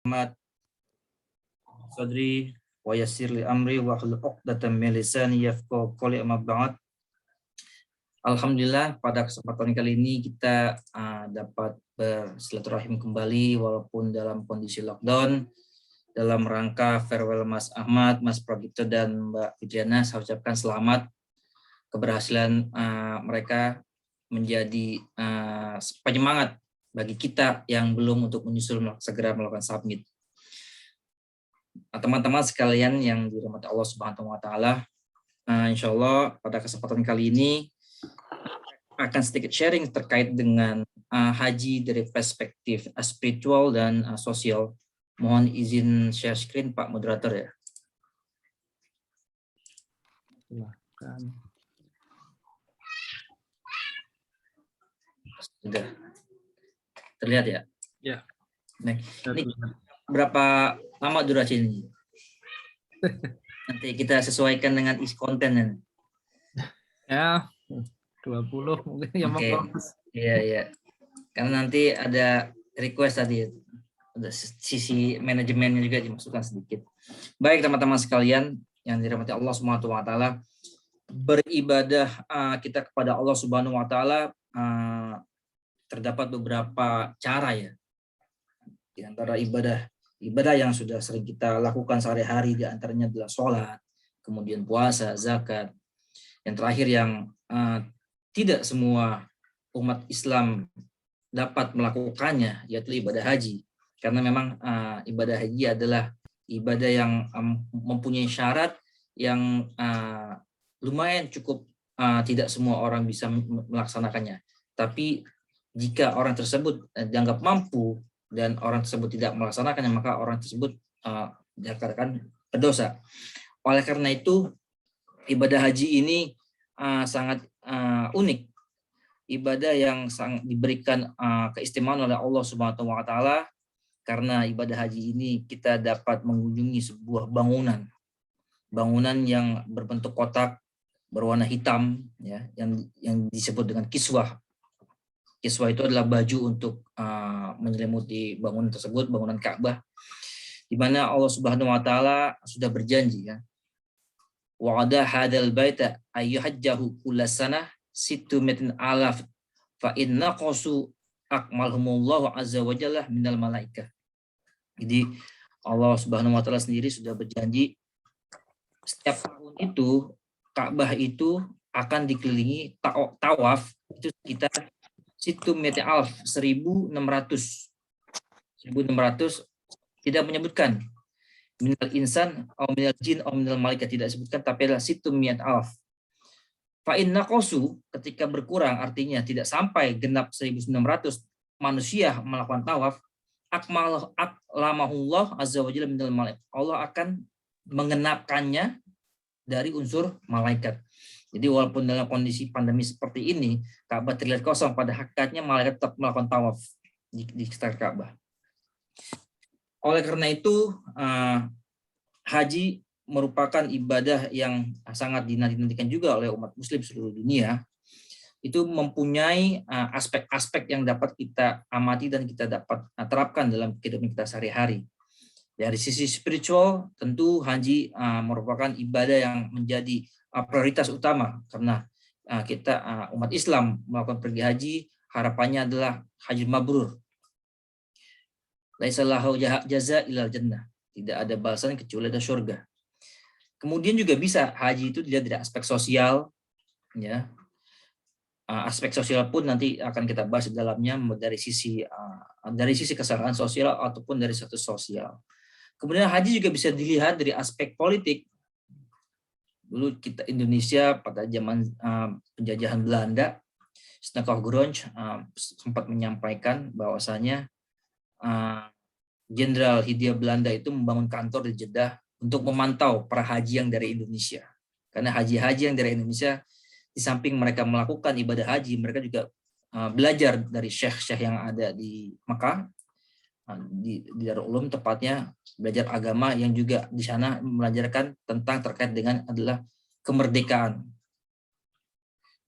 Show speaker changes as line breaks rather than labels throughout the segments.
Muhammad Sadri wa yassir li amri wa hlul 'uqdatam min lisani yafqahu qawli, amma ba'd. Alhamdulillah pada kesempatan kali ini kita dapat bersilaturahim kembali walaupun dalam kondisi lockdown, dalam rangka farewell Mas Ahmad, Mas Pragito dan Mbak Fitriana. Saya ucapkan selamat keberhasilan mereka menjadi penyemangat bagi kita yang belum untuk menyusul segera melakukan submit. Teman-teman sekalian yang dirahmati Allah Subhanahu wa taala, insya Allah pada kesempatan kali ini akan sedikit sharing terkait dengan haji dari perspektif spiritual dan sosial. Mohon izin share screen Pak Moderator ya. Silakan. Sudah terlihat ya?
Ya.
Nah, ini berapa lama durasi ini? Nanti kita sesuaikan dengan isi konten.
Ya, 20 mungkin yang bagus.
Iya. Karena nanti ada request tadi, ada sisi manajemennya juga dimasukkan sedikit. Baik teman-teman sekalian yang dirahmati Allah Subhanahu wa taala, beribadah kita kepada Allah Subhanahu wa taala terdapat beberapa cara ya. Di antara ibadah yang sudah sering kita lakukan sehari-hari, di antaranya adalah sholat, kemudian puasa, zakat. Yang terakhir yang tidak semua umat Islam dapat melakukannya, yaitu ibadah haji. Karena memang ibadah haji adalah ibadah yang mempunyai syarat yang lumayan cukup, tidak semua orang bisa melaksanakannya. Tapi jika orang tersebut dianggap mampu dan orang tersebut tidak melaksanakannya, maka orang tersebut dikatakan berdosa. Oleh karena itu, ibadah haji ini sangat unik. Ibadah yang sangat diberikan keistimewaan oleh Allah Subhanahu wa taala, karena ibadah haji ini kita dapat mengunjungi sebuah bangunan yang berbentuk kotak berwarna hitam ya, yang disebut dengan kiswah. Kiswah itu adalah baju untuk menyelimuti bangunan tersebut, bangunan Ka'bah, di mana Allah Subhanahu wa taala sudah berjanji ya. Wa'ada hadzal baita ayyuhajjahu kullasana situmitin alaf fa inna qasu akmalhumullahu azza wa jalla minal malaikah. Jadi Allah Subhanahu wa taala sendiri sudah berjanji setiap tahun itu Ka'bah itu akan dikelilingi tawaf itu sekitar situ meti alf 1600 tidak menyebutkan minal insan atau minal jin atau minal malaikat, tidak disebutkan, tapi adalah situ miat alf. Fa inna qasu, ketika berkurang artinya tidak sampai genap 1600 manusia melakukan tawaf, aklamahullah azza wa jalla minal malaikat, Allah akan mengenapkannya dari unsur malaikat. Jadi walaupun dalam kondisi pandemi seperti ini, Ka'bah terlihat kosong, pada hakikatnya malaikat tetap melakukan tawaf di sekitar Ka'bah. Oleh karena itu, haji merupakan ibadah yang sangat dinanti-nantikan juga oleh umat muslim seluruh dunia. Itu mempunyai aspek-aspek yang dapat kita amati dan kita dapat terapkan dalam kehidupan kita sehari-hari. Dari sisi spiritual, tentu haji merupakan ibadah yang menjadi prioritas utama, karena kita umat Islam melakukan pergi haji, harapannya adalah haji mabrur. Laisa lahu jaza ilal jannah, tidak ada balasan kecuali ada surga. Kemudian juga bisa haji itu dilihat dari aspek sosial ya. Aspek sosial pun nanti akan kita bahas di dalamnya dari sisi kesalahan sosial ataupun dari status sosial. Kemudian haji juga bisa dilihat dari aspek politik. Dulu kita Indonesia pada zaman penjajahan Belanda, Steenkoch Gronje sempat menyampaikan bahwasanya Jenderal Hindia Belanda itu membangun kantor di Jeddah untuk memantau para haji yang dari Indonesia. Karena haji-haji yang dari Indonesia, di samping mereka melakukan ibadah haji, mereka juga belajar dari syekh-syekh yang ada di Mekah, di Darul Ulum tepatnya, belajar agama yang juga di sana mengajarkan tentang terkait dengan adalah kemerdekaan.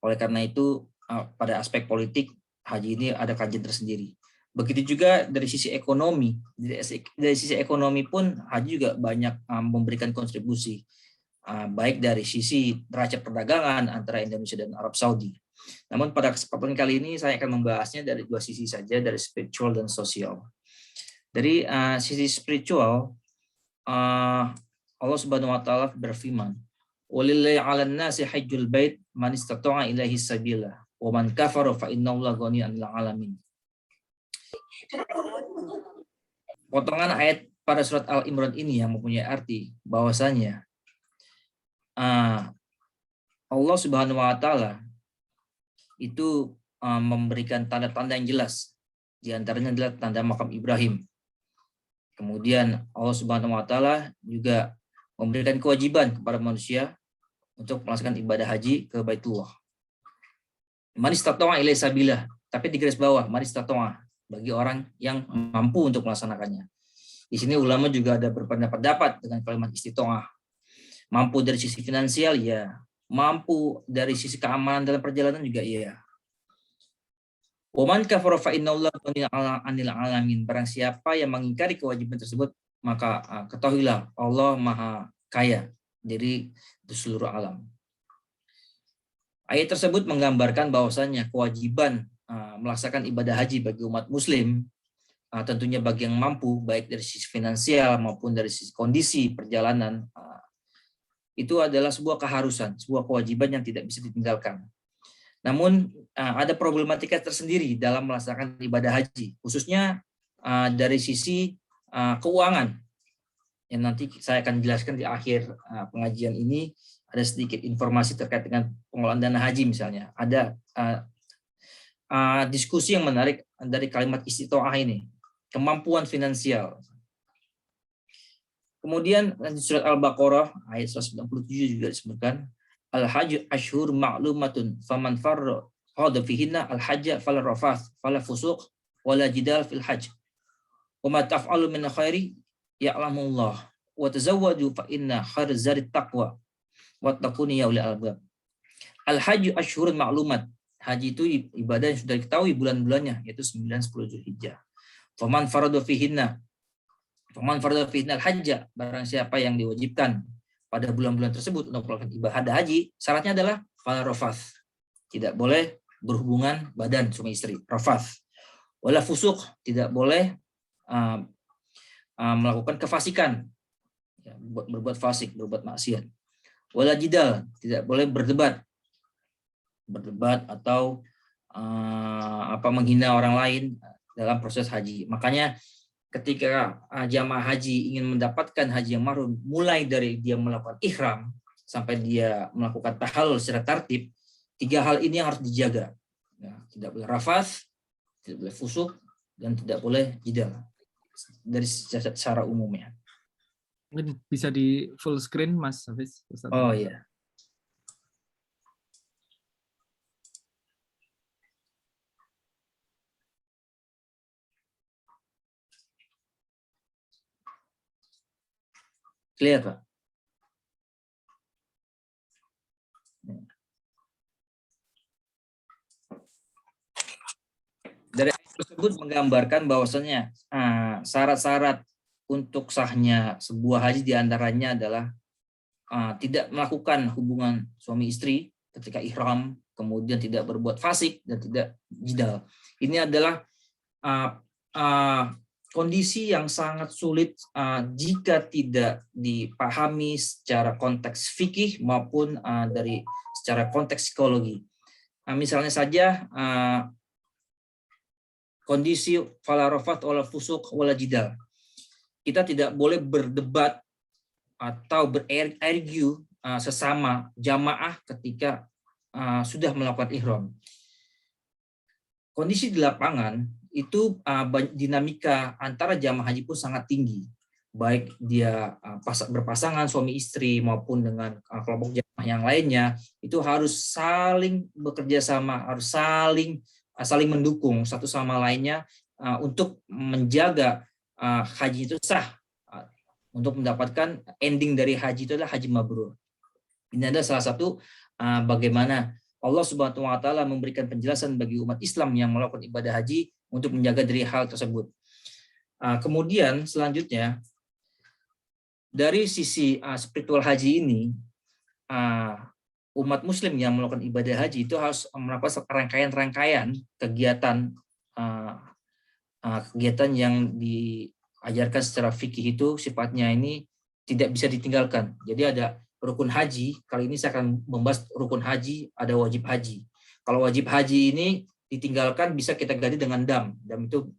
Oleh karena itu pada aspek politik haji ini ada kajian tersendiri. Begitu juga dari sisi ekonomi. Dari sisi ekonomi pun haji juga banyak memberikan kontribusi, baik dari sisi neraca perdagangan antara Indonesia dan Arab Saudi. Namun pada kesempatan kali ini saya akan membahasnya dari dua sisi saja, dari spiritual dan sosial. Dari sisi spiritual, Allah Subhanahu wa taala berfirman, "Walillahi 'alan nasi hajjul bait man istata'a ilaihi sabila, wa man kafara fa innallaha ghaniyyun 'anil 'alamin." Potongan ayat pada surat Al-Imran ini yang mempunyai arti bahwasanya Allah Subhanahu wa taala itu memberikan tanda-tanda yang jelas. Di antaranya adalah tanda makam Ibrahim. Kemudian Allah Subhanahu wa taala juga memberikan kewajiban kepada manusia untuk melaksanakan ibadah haji ke Baitullah. Man istata'a ilaihi sabila, tapi di garis bawah man istata'a, bagi orang yang mampu untuk melaksanakannya. Di sini ulama juga ada berpendapat dengan kalimat istitoah. Mampu dari sisi finansial, ya. Mampu dari sisi keamanan dalam perjalanan juga, ya. Waman kafara fa innallaha ghaniyyun 'anil 'alamin. Barang siapa yang mengingkari kewajiban tersebut, maka ketahuilah Allah Maha Kaya dari seluruh alam. Ayat tersebut menggambarkan bahwasannya kewajiban melaksanakan ibadah haji bagi umat muslim, tentunya bagi yang mampu, baik dari sisi finansial maupun dari sisi kondisi perjalanan, itu adalah sebuah keharusan, sebuah kewajiban yang tidak bisa ditinggalkan. Namun ada problematika tersendiri dalam melaksanakan ibadah haji, khususnya dari sisi keuangan, yang nanti saya akan jelaskan di akhir pengajian ini. Ada sedikit informasi terkait dengan pengelolaan dana haji misalnya. Ada diskusi yang menarik dari kalimat istitoah ini, kemampuan finansial. Kemudian di surat Al-Baqarah ayat 197 juga disebutkan, al-hajj ashhur ma'lumatun faman farrada fihinna al-hajja fala rafath fala fusuq wala jidal fil hajj wa ma taf'alu min khairi ya'lamullah wa tazawwadu fa inna khairaz zadi taqwa wattaquni ya ulil albab. Al-hajj ashhurun ma'lumat. Haji itu ibadah yang sudah diketahui bulan-bulannya, yaitu 9, 10 Zulhijjah. Faman farada fihinna al-hajja, barang siapa yang diwajibkan pada bulan-bulan tersebut untuk melakukan ibadah haji, syaratnya adalah fala rafath, tidak boleh berhubungan badan suami istri, rafath. Wala fusuq, tidak boleh melakukan kefasikan, ya, berbuat fasik, berbuat maksiat. Wala jidal, tidak boleh berdebat atau menghina orang lain dalam proses haji. Makanya ketika jamaah haji ingin mendapatkan haji yang mabrur, mulai dari dia melakukan ihram sampai dia melakukan tahallul secara tertib, 3 hal ini yang harus dijaga. Ya, tidak boleh rafath, tidak boleh fusuk, dan tidak boleh jidal dari secara umumnya.
Mungkin bisa di full screen, Mas Hafiz.
Oh iya. Clear, Pak? Dari ayat tersebut menggambarkan bahwasanya syarat-syarat untuk sahnya sebuah haji diantaranya adalah tidak melakukan hubungan suami istri ketika ihram, kemudian tidak berbuat fasik dan tidak jidal. Ini adalah kondisi yang sangat sulit jika tidak dipahami secara konteks fikih maupun dari secara konteks psikologi. Misalnya saja kondisi fala rafath wala fusuq wala jidal. Kita tidak boleh berdebat atau berargu sesama jamaah ketika sudah melakukan ihram. Kondisi di lapangan itu dinamika antara jamaah haji pun sangat tinggi, baik dia berpasangan suami istri maupun dengan kelompok jamaah yang lainnya, itu harus saling bekerja sama, harus saling mendukung satu sama lainnya untuk menjaga haji itu sah, untuk mendapatkan ending dari haji itu adalah haji mabrur. Ini adalah salah satu bagaimana Allah Subhanahu wa taala memberikan penjelasan bagi umat Islam yang melakukan ibadah haji, untuk menjaga dari hal tersebut. Kemudian selanjutnya dari sisi spiritual haji ini, umat muslim yang melakukan ibadah haji itu harus melakukan rangkaian-rangkaian kegiatan kegiatan yang diajarkan secara fikih itu sifatnya ini tidak bisa ditinggalkan. Jadi ada rukun haji, kali ini saya akan membahas rukun haji, ada wajib haji. Kalau wajib haji ini ditinggalkan bisa kita ganti dengan dam. Dam itu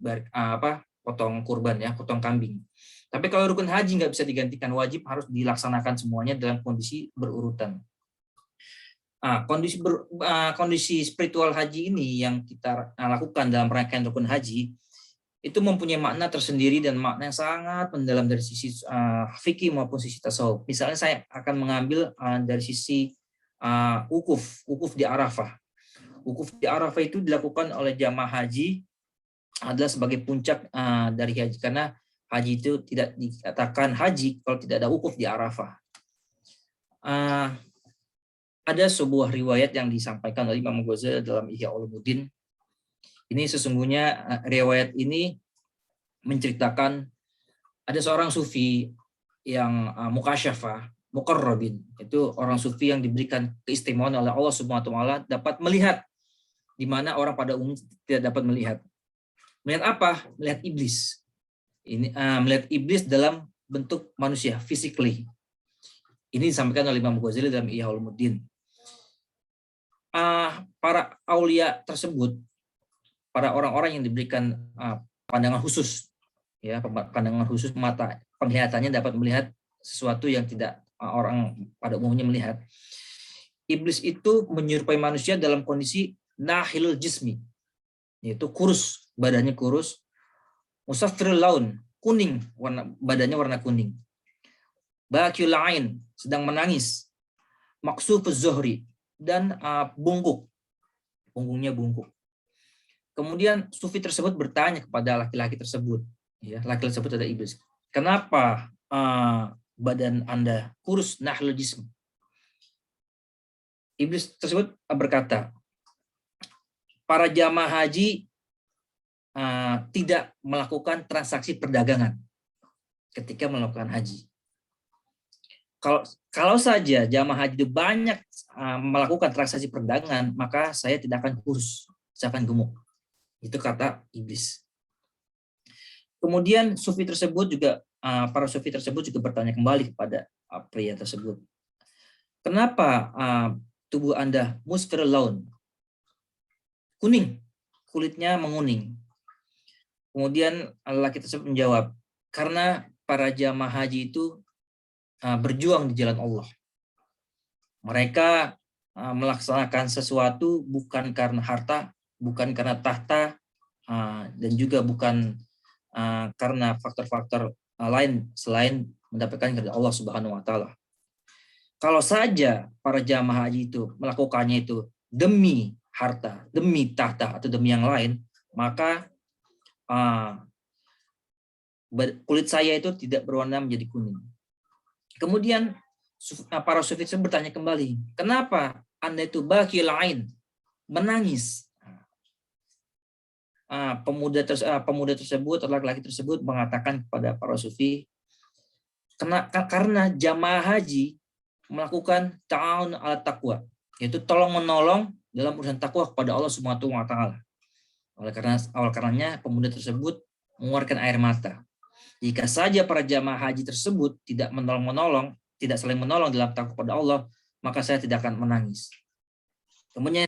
potong kurban ya, potong kambing. Tapi kalau rukun haji nggak bisa digantikan, wajib harus dilaksanakan semuanya dalam kondisi berurutan. Kondisi spiritual haji ini yang kita lakukan dalam rangkaian rukun haji itu mempunyai makna tersendiri dan makna yang sangat mendalam dari sisi fikih maupun sisi tasawuf. Misalnya saya akan mengambil dari sisi wukuf di Arafah. Wukuf di Arafah itu dilakukan oleh jamaah haji adalah sebagai puncak dari haji, karena haji itu tidak dikatakan haji kalau tidak ada wukuf di Arafah. Ada sebuah riwayat yang disampaikan oleh Imam Ghazali dalam Ihya Ulumuddin. Ini sesungguhnya riwayat ini menceritakan ada seorang sufi yang mukasyafah, muqarrabin. Itu orang sufi yang diberikan keistimewaan oleh Allah Subhanahu wa taala dapat melihat di mana orang pada umumnya tidak dapat melihat. Melihat apa? Melihat iblis. Ini melihat iblis dalam bentuk manusia, physically. Ini disampaikan oleh Imam Ghazali dalam Ihya Ulumuddin. Para aulia tersebut, para orang-orang yang diberikan pandangan khusus, ya, pandangan khusus mata, penglihatannya dapat melihat sesuatu yang tidak orang pada umumnya melihat. Iblis itu menyerupai manusia dalam kondisi nahilul jismi, yaitu kurus, badannya kurus, musaffirul laun, kuning, badannya warna kuning. Baqiul ain, sedang menangis. Maksufuz zuhri, dan punggungnya bungkuk. Kemudian sufi tersebut bertanya kepada laki-laki tersebut, ya, laki-laki tersebut ada iblis. Kenapa badan Anda kurus, nahlul jism? Iblis tersebut berkata, para jamaah haji tidak melakukan transaksi perdagangan ketika melakukan haji. Kalau saja jamaah haji itu banyak melakukan transaksi perdagangan, maka saya tidak akan kurus, saya akan gemuk. Itu kata iblis. Kemudian sufi tersebut juga, para sufi tersebut juga bertanya kembali kepada pria tersebut, kenapa tubuh Anda musfirul laun, kuning, kulitnya menguning? Kemudian lelaki tersebut menjawab, karena para jamaah haji itu berjuang di jalan Allah. Mereka melaksanakan sesuatu bukan karena harta, bukan karena tahta, dan juga bukan karena faktor-faktor lain selain mendapatkan kepada Allah Subhanahu wa taala. Kalau saja para jamaah haji itu melakukannya itu demi harta, demi tahta atau demi yang lain, maka kulit saya itu tidak berwarna menjadi kuning. Kemudian para sufi bertanya kembali, kenapa Anda itu baqiul ain, menangis? Pemuda tersebut atau laki-laki tersebut mengatakan kepada para sufi, karena jamaah haji melakukan ta'awun ala taqwa, yaitu tolong menolong dalam urusan takwa kepada Allah Subhanahu wa taala. Oleh karenanya pemuda tersebut mengeluarkan air mata. Jika saja para jamaah haji tersebut tidak menolong, tidak saling menolong dalam takwa kepada Allah, maka saya tidak akan menangis. Kemudian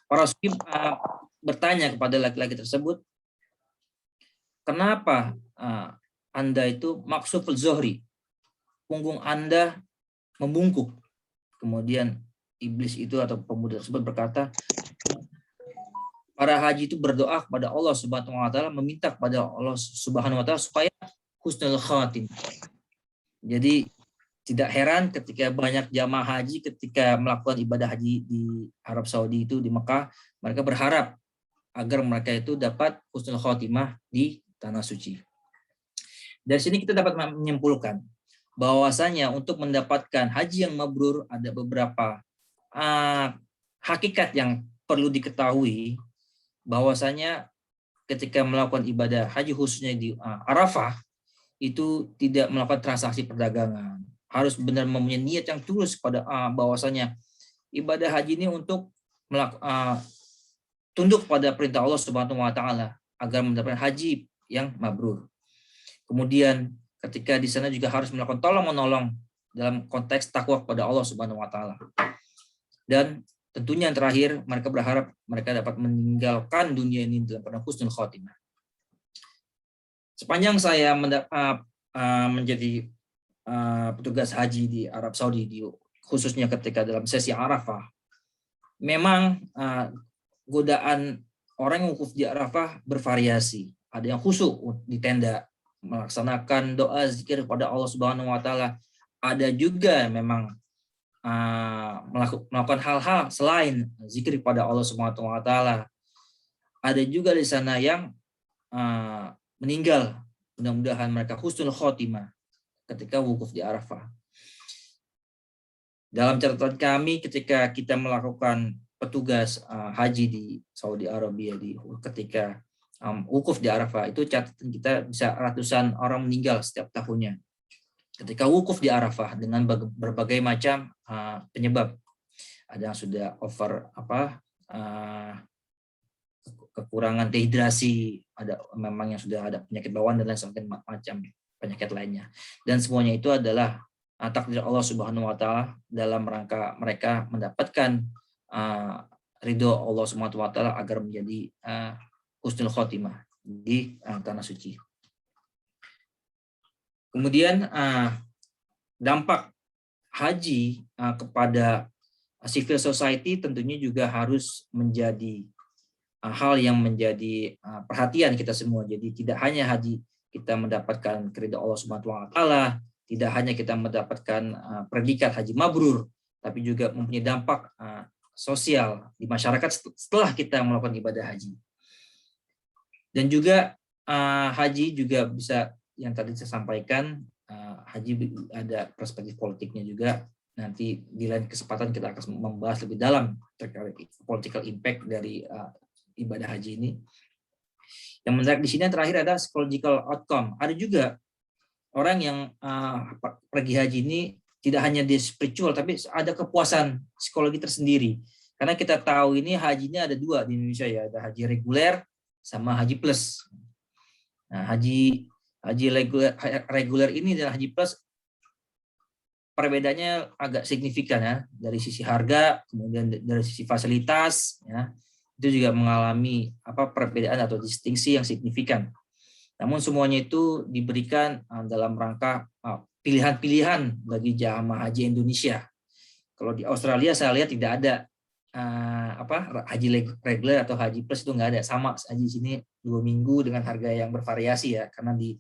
para sufi bertanya kepada laki-laki tersebut, kenapa Anda itu maksuful zuhri, punggung Anda membungkuk? Kemudian iblis itu atau pemuda tersebut berkata, para haji itu berdoa kepada Allah Subhanahu wa taala, meminta kepada Allah Subhanahu wa taala supaya husnul khatim. Jadi tidak heran ketika banyak jamaah haji ketika melakukan ibadah haji di Arab Saudi itu, di Mekah, mereka berharap agar mereka itu dapat husnul khatimah di tanah suci. Dari sini kita dapat menyimpulkan bahwasanya untuk mendapatkan haji yang mabrur ada beberapa hakikat yang perlu diketahui, bahwasanya ketika melakukan ibadah haji khususnya di Arafah itu tidak melakukan transaksi perdagangan. Harus benar mempunyai niat yang tulus pada bahwasanya ibadah haji ini untuk tunduk pada perintah Allah Subhanahu wa taala agar mendapatkan haji yang mabrur. Kemudian ketika di sana juga harus melakukan tolong-menolong dalam konteks takwa kepada Allah Subhanahu wa taala. Dan tentunya yang terakhir, mereka berharap mereka dapat meninggalkan dunia ini dalam keadaan husnul khotimah. Sepanjang saya menjadi petugas haji di Arab Saudi, khususnya ketika dalam sesi Arafah, memang godaan orang yang wukuf di Arafah bervariasi. Ada yang khusyuk di tenda, melaksanakan doa zikir kepada Allah Subhanahu wa taala. Ada juga memang melakukan hal-hal selain zikir kepada Allah Subhanahu wa taala. Ada juga di sana yang meninggal. Mudah-mudahan mereka husnul khotimah ketika wukuf di Arafah. Dalam catatan kami ketika kita melakukan petugas haji di Saudi Arabia ketika wukuf di Arafah, itu catatan kita bisa ratusan orang meninggal setiap tahunnya ketika wukuf di Arafah dengan berbagai macam penyebab. Ada yang sudah over kekurangan dehidrasi, ada memang yang sudah ada penyakit bawaan dan lain sebagainya, macam penyakit lainnya. Dan semuanya itu adalah takdir Allah Subhanahu wa taala dalam rangka mereka mendapatkan ridho Allah Subhanahu wa taala agar menjadi husnul khotimah di tanah suci. Kemudian dampak haji kepada civil society tentunya juga harus menjadi hal yang menjadi perhatian kita semua. Jadi tidak hanya haji kita mendapatkan keridhaan Allah Subhanahu wa taala, tidak hanya kita mendapatkan predikat haji mabrur, tapi juga mempunyai dampak sosial di masyarakat setelah kita melakukan ibadah haji. Dan juga haji juga bisa, yang tadi saya sampaikan, haji ada perspektif politiknya juga. Nanti di lain kesempatan kita akan membahas lebih dalam terkait political impact dari ibadah haji ini. Yang menarik di sini yang terakhir ada psychological outcome. Ada juga orang yang pergi haji ini tidak hanya di spiritual, tapi ada kepuasan psikologi tersendiri. Karena kita tahu ini hajinya ada dua di Indonesia ya, ada haji reguler sama haji plus. Nah, haji reguler ini dan haji plus perbedaannya agak signifikan ya, dari sisi harga, kemudian dari sisi fasilitas ya. Itu juga mengalami perbedaan atau distingsi yang signifikan. Namun semuanya itu diberikan dalam rangka pilihan-pilihan bagi jamaah haji Indonesia. Kalau di Australia saya lihat tidak ada haji reguler atau haji plus, itu nggak ada. Sama haji sini 2 minggu dengan harga yang bervariasi ya, karena di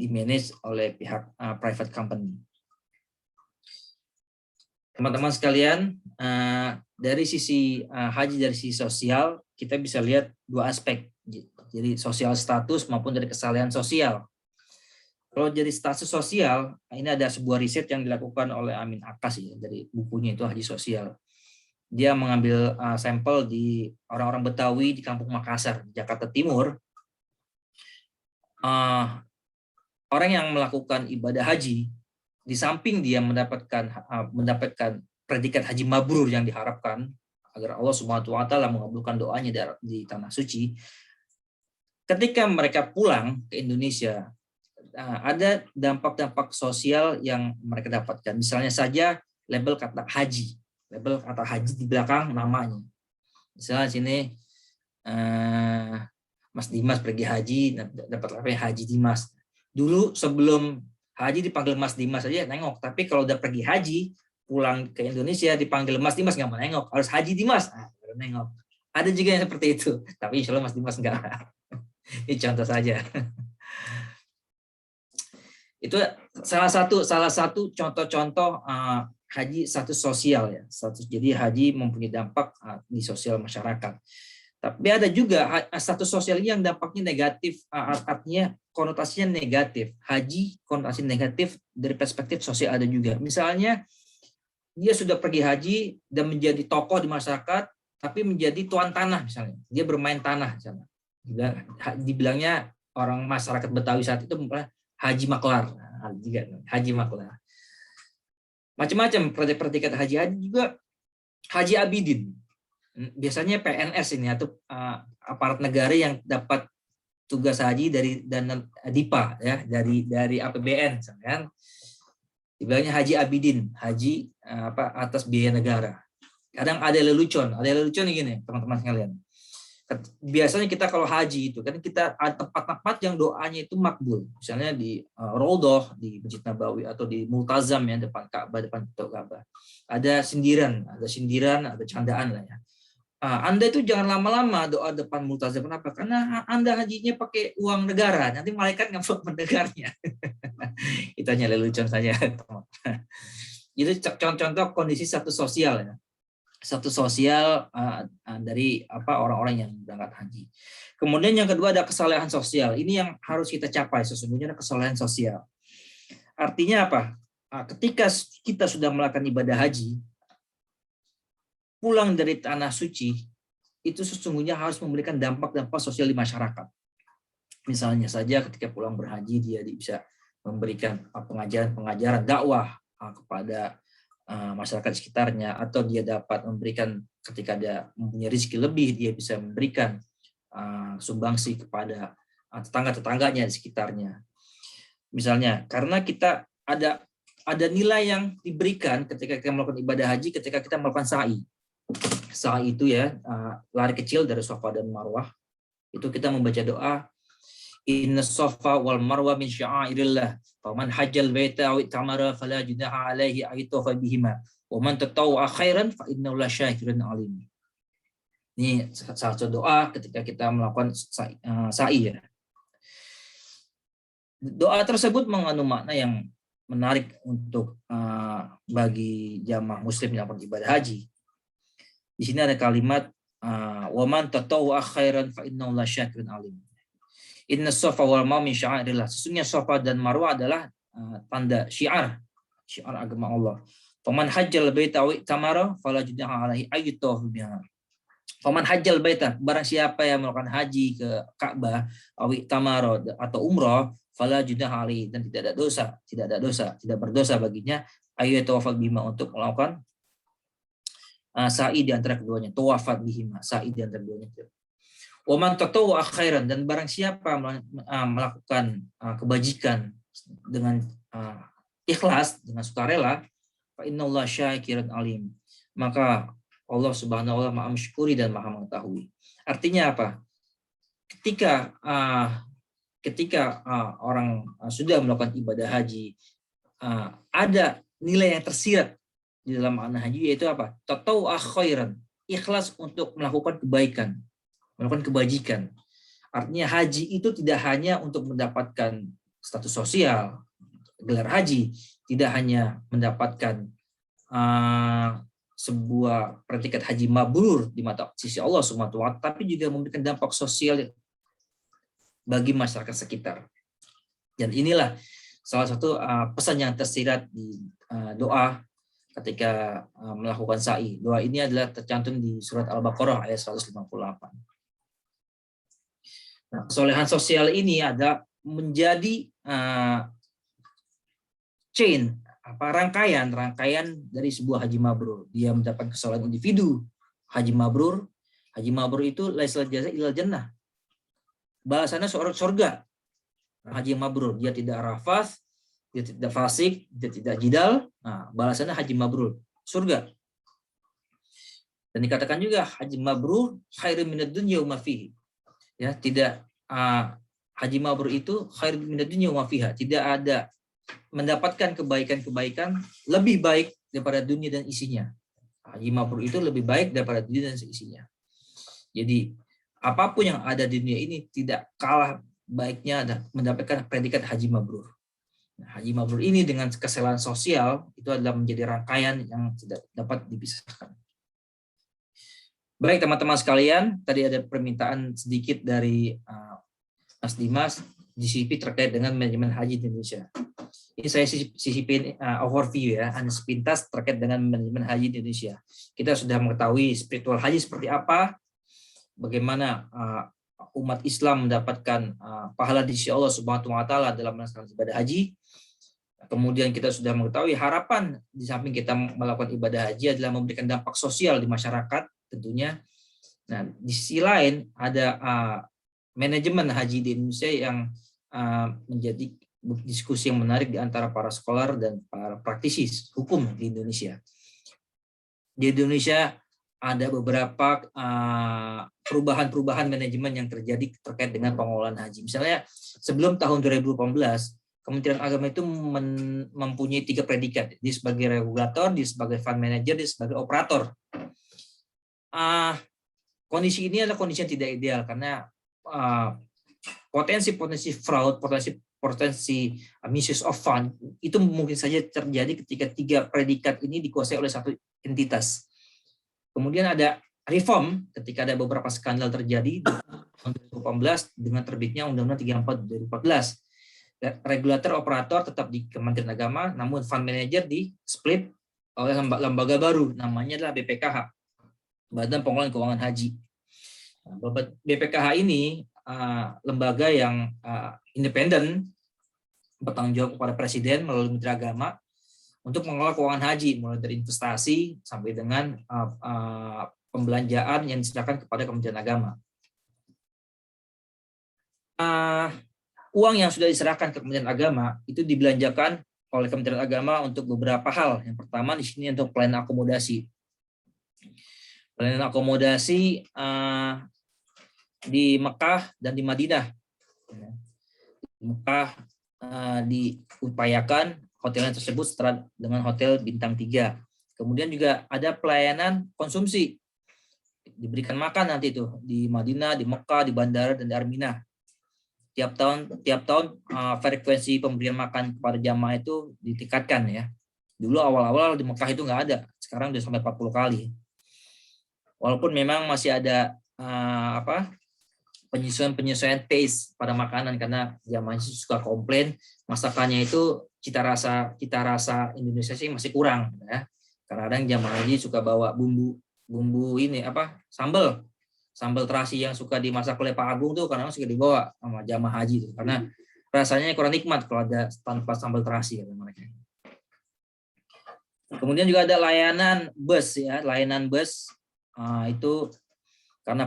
manage oleh pihak private company. Teman-teman sekalian, dari sisi haji dari sisi sosial, kita bisa lihat dua aspek. Jadi sosial status maupun dari kesalahan sosial. Kalau dari status sosial, ini ada sebuah riset yang dilakukan oleh Amin Akas ya, dari bukunya itu Haji Sosial. Dia mengambil sampel di orang-orang Betawi di Kampung Makassar, Jakarta Timur. Orang yang melakukan ibadah haji, di samping dia mendapatkan predikat haji mabrur yang diharapkan agar Allah Subhanahu wa taala mengabulkan doanya di tanah suci, ketika mereka pulang ke Indonesia ada dampak-dampak sosial yang mereka dapatkan. Misalnya saja label kata haji di belakang namanya. Misalnya sini Mas Dimas pergi haji, dapat apa, Haji Dimas. Dulu sebelum haji dipanggil Mas Dimas saja nengok, tapi kalau udah pergi haji pulang ke Indonesia dipanggil Mas Dimas nggak mau nengok, harus Haji Dimas baru nengok. Ada juga yang seperti itu, tapi insya Allah Mas Dimas enggak. Ini contoh saja. Itu salah satu contoh-contoh haji status sosial ya. Jadi haji mempunyai dampak di sosial masyarakat. Tapi ada juga status sosial yang dampaknya negatif, artinya konotasinya negatif. Haji konotasi negatif dari perspektif sosial ada juga. Misalnya dia sudah pergi haji dan menjadi tokoh di masyarakat, tapi menjadi tuan tanah misalnya. Dia bermain tanah misalnya. Dibilangnya orang masyarakat Betawi saat itu haji maklar. Haji maklar. Macam-macam predikat haji juga haji abidin. Biasanya PNS ini atau aparat negara yang dapat tugas haji dari dana DIPA ya, dari APBN kan. Dibilangnya haji abidin, haji atas biaya negara. Kadang ada lelucon gini teman-teman sekalian. Biasanya kita kalau haji itu kan kita ada tempat-tempat yang doanya itu makbul. Misalnya di Raudhah, di Masjid Nabawi atau di Multazam ya, depan Ka'bah, depan Ka'bah. Ada sindiran, ada candaan lah ya. Anda itu jangan lama-lama doa depan Multazam. Kenapa? Karena Anda hajinya pakai uang negara. Nanti malaikat nggak mau mendengarnya. Itu hanya lelucon saja. Itu contoh kondisi satu sosial ya. Satu sosial dari orang-orang yang berangkat haji. Kemudian yang kedua ada kesalehan sosial. Ini yang harus kita capai sesungguhnya, ada kesalehan sosial. Artinya apa? Ketika kita sudah melakukan ibadah haji, pulang dari tanah suci, itu sesungguhnya harus memberikan dampak-dampak sosial di masyarakat. Misalnya saja ketika pulang berhaji, dia bisa memberikan pengajaran dakwah kepada masyarakat sekitarnya, atau dia dapat memberikan ketika dia mempunyai rezeki lebih, dia bisa memberikan sumbangsi kepada tetangga-tetangganya di sekitarnya. Misalnya, karena kita ada nilai yang diberikan ketika kita melakukan ibadah haji, ketika kita melakukan sa'i. Sa'i itu ya lari kecil dari Safa dan Marwah. Itu kita membaca doa, Inna Safa wal Marwa min sya'airillah. Faman hajjal baita aw i'tamara fala junaha alaihi ay yatafa bihima. Wa man tatawwa khairan fa innahu la syakirun alim. Ini salah satu doa ketika kita melakukan sa'i ya. Doa tersebut mengandung makna yang menarik untuk bagi jamaah muslim yang melakukan ibadah haji. Di sini ada kalimat wa man tatawwa khairan fa innahu la syakirun alim. Inna Safa wal Marwa min sya'airillah. Sesungguhnya Safa dan Marwah adalah tanda syiar agama Allah. Faman hajjal baita wa i'tamara fala junaha alaihi ay yatafa biha. Faman hajjal baita, barang siapa yang melakukan haji ke Ka'bah, aw i'tamara atau umrah, fala junaha alaihi, dan tidak berdosa baginya ay yatafa bihima, untuk melakukan sa'i di antara keduanya, tawafat bihima, sa'i di antara keduanya. Wa man tatawwa khairan, dan barang siapa melakukan kebajikan dengan ikhlas, dengan sukarela, fa innallaha syakirun alim, maka Allah Subhanahu wa taala Maha mensyukuri dan Maha mengetahui. Artinya apa? Ketika orang sudah melakukan ibadah haji, ada nilai yang tersirat di dalam makna haji, yaitu apa? Tatawwa khairan, ikhlas untuk melakukan kebaikan, melakukan kebajikan. Artinya haji itu tidak hanya untuk mendapatkan status sosial, gelar haji, tidak hanya mendapatkan sebuah predikat haji mabrur di mata sisi Allah Subhanahu wa taala, tapi juga memberikan dampak sosial bagi masyarakat sekitar. Dan inilah salah satu pesan yang tersirat di doa ketika melakukan sa'i. Doa ini adalah tercantum di surat Al-Baqarah ayat 158. Nah, kesolehan sosial ini ada menjadi rangkaian dari sebuah haji mabrur. Dia mendapat kesolehan individu. Haji mabrur itu laisal jaza ilal jannah. Balasannya surga. Haji mabrur, dia tidak rafas, dia tidak fasik, dia tidak jidal. Nah, balasannya haji mabrur, surga. Dan dikatakan juga haji mabrur khairun minad dunya wa ma fihi. Ya, tidak haji mabrur itu khairun minad dunya wa ma fiha. Tidak ada mendapatkan kebaikan-kebaikan lebih baik daripada dunia dan isinya. Haji mabrur itu lebih baik daripada dunia dan isinya. Jadi apapun yang ada di dunia ini tidak kalah baiknya mendapatkan predikat haji mabrur. Nah, haji mabrur ini dengan kesalahan sosial itu adalah menjadi rangkaian yang tidak dapat dipisahkan. Baik teman-teman sekalian, tadi ada permintaan sedikit dari Mas Dimas GCP terkait dengan manajemen haji di Indonesia. Ini saya sisipin overview ya, sepintas terkait dengan manajemen haji di Indonesia. Kita sudah mengetahui spiritual haji seperti apa, bagaimana umat Islam mendapatkan pahala di sisi Allah Subhanahu wa taala dalam melaksanakan ibadah haji. Kemudian kita sudah mengetahui harapan di samping kita melakukan ibadah haji adalah memberikan dampak sosial di masyarakat tentunya. Nah, di sisi lain ada manajemen haji di Indonesia yang menjadi diskusi yang menarik di antara para scholar dan para praktisi hukum di Indonesia. Di Indonesia ada beberapa perubahan-perubahan manajemen yang terjadi terkait dengan pengelolaan haji. Misalnya sebelum tahun 2018, Kementerian Agama itu mempunyai 3 predikat. Dia sebagai regulator, dia sebagai fund manager, dia sebagai operator. Kondisi ini adalah kondisi yang tidak ideal karena potensi fraud, potensi misuse of fund itu mungkin saja terjadi ketika 3 predikat ini dikuasai oleh satu entitas. Kemudian ada reform ketika ada beberapa skandal terjadi di tahun 2018 dengan terbitnya Undang-Undang 34 2014. Regulator operator tetap di Kementerian Agama, namun fund manager di split oleh lembaga baru, namanya adalah BPKH, Badan Pengelolaan Keuangan Haji. BPKH ini lembaga yang independen, bertanggung jawab kepada Presiden melalui Menteri Agama untuk mengelola keuangan haji, mulai dari investasi sampai dengan pembelanjaan yang diserahkan kepada Kementerian Agama. Uang yang sudah diserahkan ke Kementerian Agama itu dibelanjakan oleh Kementerian Agama untuk beberapa hal. Yang pertama di sini untuk pelayanan akomodasi. Pelayanan akomodasi di Mekah dan di Madinah. Di Mekah diupayakan hotelnya tersebut setara dengan hotel bintang 3. Kemudian juga ada pelayanan konsumsi. Diberikan makan nanti itu di Madinah, di Mekah, di bandara dan di Arminah. Tiap tahun frekuensi pemberian makan kepada jamaah itu ditingkatkan ya. Dulu awal-awal di Mekah itu nggak ada, sekarang sudah sampai 40 kali. Walaupun memang masih ada penyesuaian taste pada makanan karena jamaah suka komplain masakannya itu cita rasa Indonesia sih masih kurang ya. Kadang-kadang jamaah haji suka bawa bumbu ini sambal terasi yang suka dimasak oleh Pak Agung tuh kadang suka dibawa sama jamaah haji tuh, karena rasanya kurang nikmat kalau ada tanpa sambal terasi kata mereka. Kemudian juga ada layanan bus ya, itu karena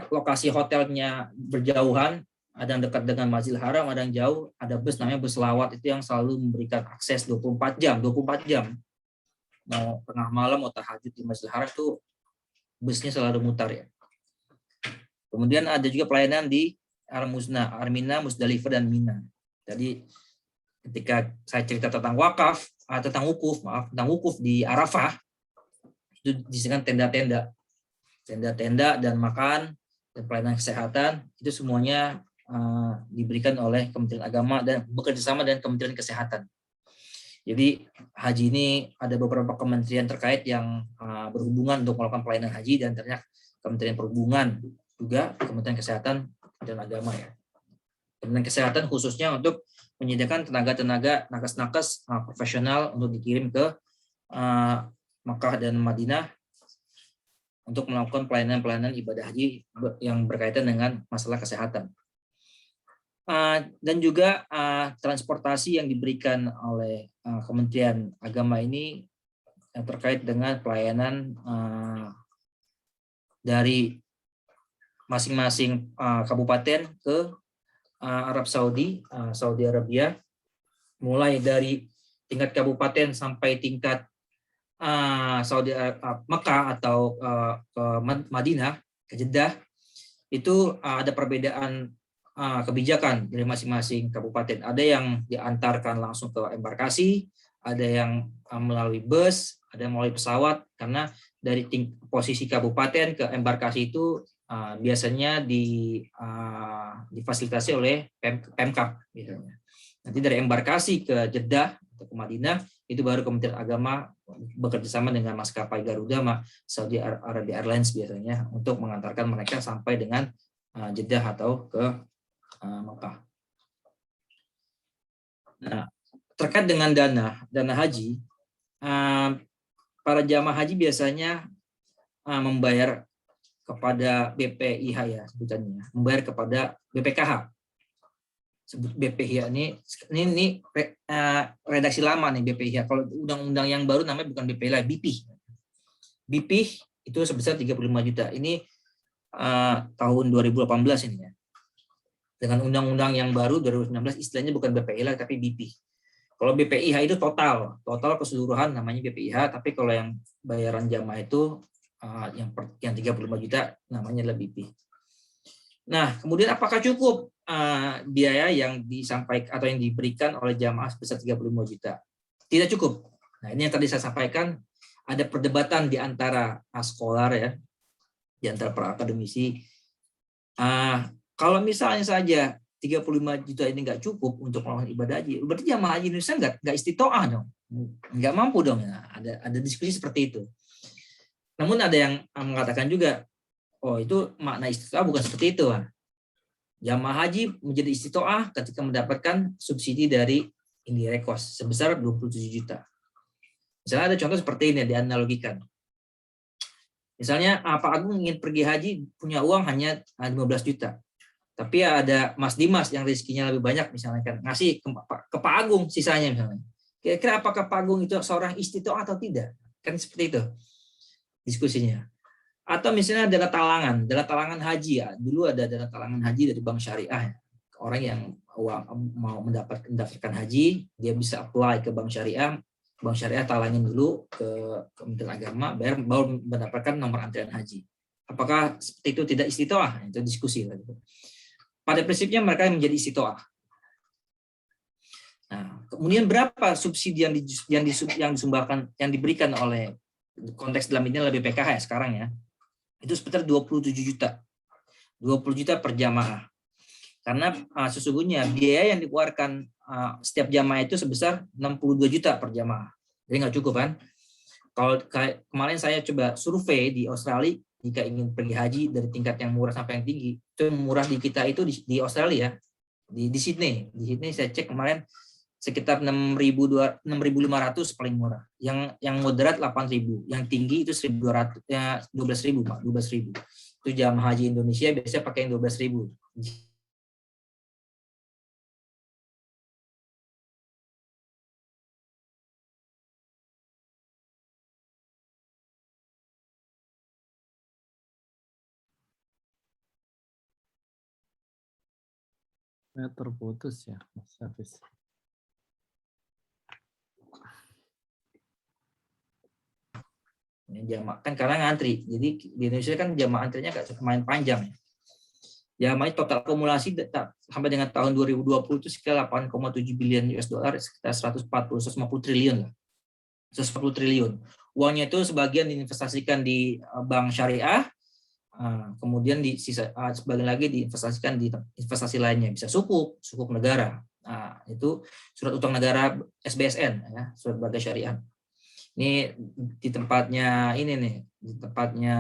lokasi hotelnya berjauhan, ada yang dekat dengan Masjidil Haram, ada yang jauh, ada bus namanya bus selawat itu yang selalu memberikan akses 24 jam. Mau tengah malam mau tahajud di Masjidil Haram tuh busnya selalu mutar ya. Kemudian ada juga pelayanan di Al-Muznah, Arminah, Musdalifah dan Mina. Jadi ketika saya cerita tentang tentang wukuf di Arafah, itu disediakan tenda-tenda dan makan dan pelayanan kesehatan itu semuanya diberikan oleh Kementerian Agama dan bekerjasama dengan Kementerian Kesehatan. Jadi haji ini ada beberapa kementerian terkait yang berhubungan untuk melakukan pelayanan haji, dan ternyata Kementerian Perhubungan, juga Kementerian Kesehatan dan Agama ya. Kementerian Kesehatan khususnya untuk menyediakan tenaga nakes profesional untuk dikirim ke Makkah dan Madinah untuk melakukan pelayanan ibadah haji yang berkaitan dengan masalah kesehatan. Dan juga transportasi yang diberikan oleh Kementerian Agama ini yang terkait dengan pelayanan dari masing-masing kabupaten ke Arab Saudi Arabia, mulai dari tingkat kabupaten sampai tingkat Mekah atau ke Madinah, ke Jeddah, itu ada perbedaan kebijakan dari masing-masing kabupaten. Ada yang diantarkan langsung ke embarkasi, ada yang melalui bus, ada yang melalui pesawat, karena dari posisi kabupaten ke embarkasi itu biasanya difasilitasi oleh Pemkab misalnya. Nanti dari embarkasi ke Jeddah atau ke Madinah itu baru Kementerian Agama bekerjasama dengan maskapai Garuda, Saudi Arabia Airlines biasanya untuk mengantarkan mereka sampai dengan Jeddah atau ke Mekah. Nah, terkait dengan dana haji, para jamaah haji biasanya membayar kepada BPIH ya sebutannya, membayar kepada BPKH. Sebut BPIH ini redaksi lama nih BPIH. Kalau undang-undang yang baru namanya bukan BPIH, BP itu sebesar 35 juta. Ini tahun 2018 ini ya. Dengan undang-undang yang baru 2019 istilahnya bukan BPIH tapi BP. Kalau BPIH itu total keseluruhan namanya BPIH, tapi kalau yang bayaran jamaah itu yang 35 juta namanya adalah BP. Nah, kemudian apakah cukup biaya yang disampaikan atau yang diberikan oleh jamaah sebesar 35 juta? Tidak cukup. Nah, ini yang tadi saya sampaikan, ada perdebatan di antara scholar ya, di antara para akademisi. Kalau misalnya saja 35 juta ini nggak cukup untuk melakukan ibadah haji, berarti jamaah haji Indonesia nggak istiqoah dong, nggak mampu dong ya. Ada diskusi seperti itu. Namun ada yang mengatakan juga, oh itu makna istiqoah bukan seperti itu. Jamaah haji menjadi istiqoah ketika mendapatkan subsidi dari indirect cost sebesar 27 juta. Misalnya ada contoh seperti ini dianalogikan. Misalnya Pak Agung ingin pergi haji punya uang hanya 15 juta. Tapi ada Mas Dimas yang rezekinya lebih banyak misalnya kan ngasih ke Pak Agung sisanya misalnya. Kira-kira apakah Pak Agung itu seorang istiqoah atau tidak? Kan seperti itu diskusinya. Atau misalnya dana talangan haji ya. Dulu ada dana talangan haji dari Bank Syariah. Orang yang mau mendaftarkan haji, dia bisa apply ke Bank Syariah. Bank Syariah talangin dulu ke Kementerian Agama, baru mendapatkan nomor antrian haji. Apakah seperti itu tidak istiqoah? Itu diskusi. Pada prinsipnya mereka menjadi istiqoah. Nah, kemudian berapa subsidi yang disumbangkan, yang diberikan oleh konteks dalam ini lebih BPKH ya sekarang ya? Itu sekitar 27 juta. 20 juta per jamaah. Karena sesungguhnya biaya yang dikeluarkan setiap jamaah itu sebesar 62 juta per jamaah. Jadi nggak cukup kan? Kalau kemarin saya coba survei di Australia, jika ingin pergi haji dari tingkat yang murah sampai yang tinggi, itu murah di kita itu di Australia, di Sydney. Di Sydney saya cek kemarin sekitar 6.500 paling murah. Yang moderat 8.000, yang tinggi itu 1.200 ya 12.000 Pak, 12.000. Itu jamaah haji Indonesia biasanya pakai yang 12.000.
Terputus ya, Mas Hafiz.
Jamaah kan karena ngantri, jadi di Indonesia kan jamaah antrinya nggak main panjang ya. Jamaah total akumulasi sampai dengan tahun 2020 itu sekitar 8,7 billion US dollar, sekitar 150 triliun lah. 140 triliun. Uangnya itu sebagian diinvestasikan di bank syariah, kemudian sebagian lagi diinvestasikan di investasi lainnya, bisa sukuk negara. Nah, itu surat utang negara SBSN ya, surat berharga syariah. Ini di tempatnya ini nih, di tempatnya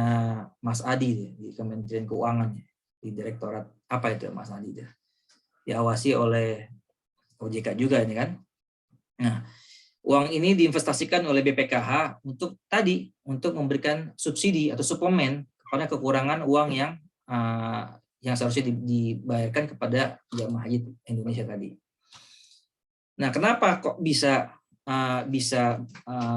Mas Adi di Kementerian Keuangan, di Direktorat apa itu Mas Adi, diawasi oleh OJK juga ini kan. Nah, uang ini diinvestasikan oleh BPKH untuk memberikan subsidi atau suplemen kepada kekurangan uang yang seharusnya dibayarkan kepada jamaah haji Indonesia tadi. Nah, kenapa kok bisa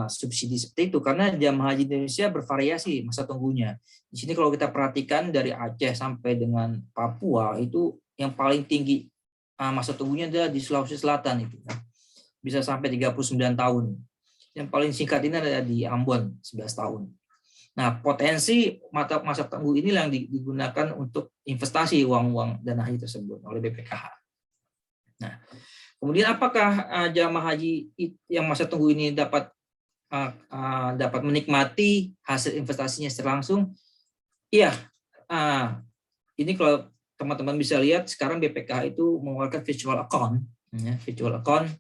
subsidi seperti itu? Karena jamaah haji Indonesia bervariasi masa tunggunya. Di sini kalau kita perhatikan dari Aceh sampai dengan Papua itu yang paling tinggi masa tunggunya adalah di Sulawesi Selatan itu. Bisa sampai 39 tahun. Yang paling singkat ini ada di Ambon 11 tahun. Nah, potensi masa tunggu inilah yang digunakan untuk investasi uang dana haji tersebut oleh BPKH. Nah, kemudian apakah jamaah haji yang masa tunggu ini dapat menikmati hasil investasinya secara langsung? Iya. Ini kalau teman-teman bisa lihat sekarang BPKH itu mengeluarkan virtual account, ya, virtual account.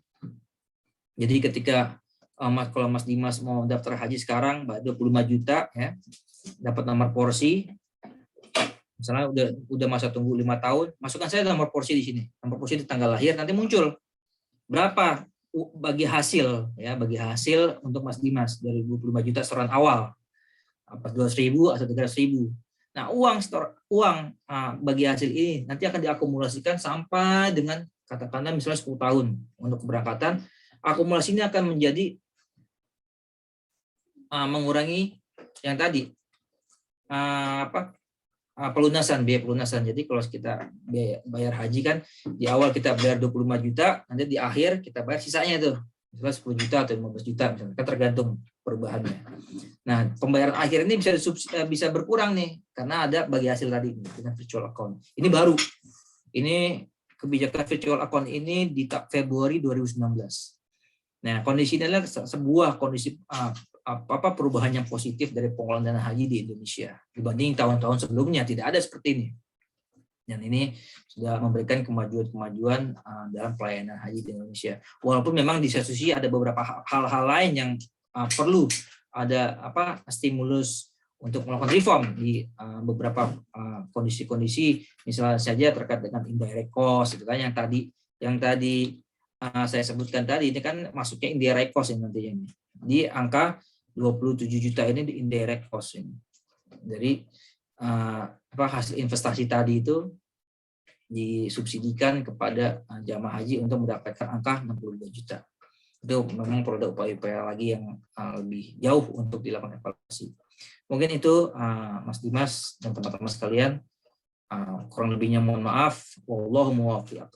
Jadi ketika kalau Mas Dimas mau daftar haji sekarang 25 juta ya, dapat nomor porsi. Misalnya udah masa tunggu 5 tahun, masukkan saya nomor porsi di sini. Nomor porsi di tanggal lahir, nanti muncul berapa bagi hasil untuk Mas Dimas dari 25 juta setoran awal. Apa 200.000 atau 300.000. Nah, uang bagi hasil ini nanti akan diakumulasikan sampai dengan katakanlah misalnya 10 tahun untuk keberangkatan. Akumulasi ini akan menjadi mengurangi yang tadi pelunasan, biaya pelunasan. Jadi kalau kita bayar haji kan di awal kita bayar 25 juta, nanti di akhir kita bayar sisanya itu. Misalnya 10 juta atau 15 juta misalnya, kan tergantung perubahannya. Nah, pembayaran akhir ini bisa berkurang nih karena ada bagi hasil tadi dengan virtual account. Ini baru. Ini kebijakan virtual account ini di Februari 2019. Nah, kondisi ini adalah sebuah kondisi perubahan yang positif dari pengelolaan dana haji di Indonesia dibanding tahun-tahun sebelumnya. Tidak ada seperti ini. Dan ini sudah memberikan kemajuan-kemajuan dalam pelayanan haji di Indonesia. Walaupun memang di satu sisi ada beberapa hal-hal lain yang perlu ada stimulus untuk melakukan reform di beberapa kondisi-kondisi, misalnya saja terkait dengan indirect cost, itu kan yang tadi saya sebutkan tadi, ini kan masuknya indirect cost yang nantinya ini di angka 27 juta ini di indirect cost ini. Jadi hasil investasi tadi itu disubsidikan kepada jamaah haji untuk mendapatkan angka 62 juta. Itu memang perlu ada upaya-upaya lagi yang lebih jauh untuk dilakukan evaluasi. Mungkin itu Mas Dimas dan teman-teman sekalian. Kurang lebihnya mohon maaf. Wallahu muwaffiq.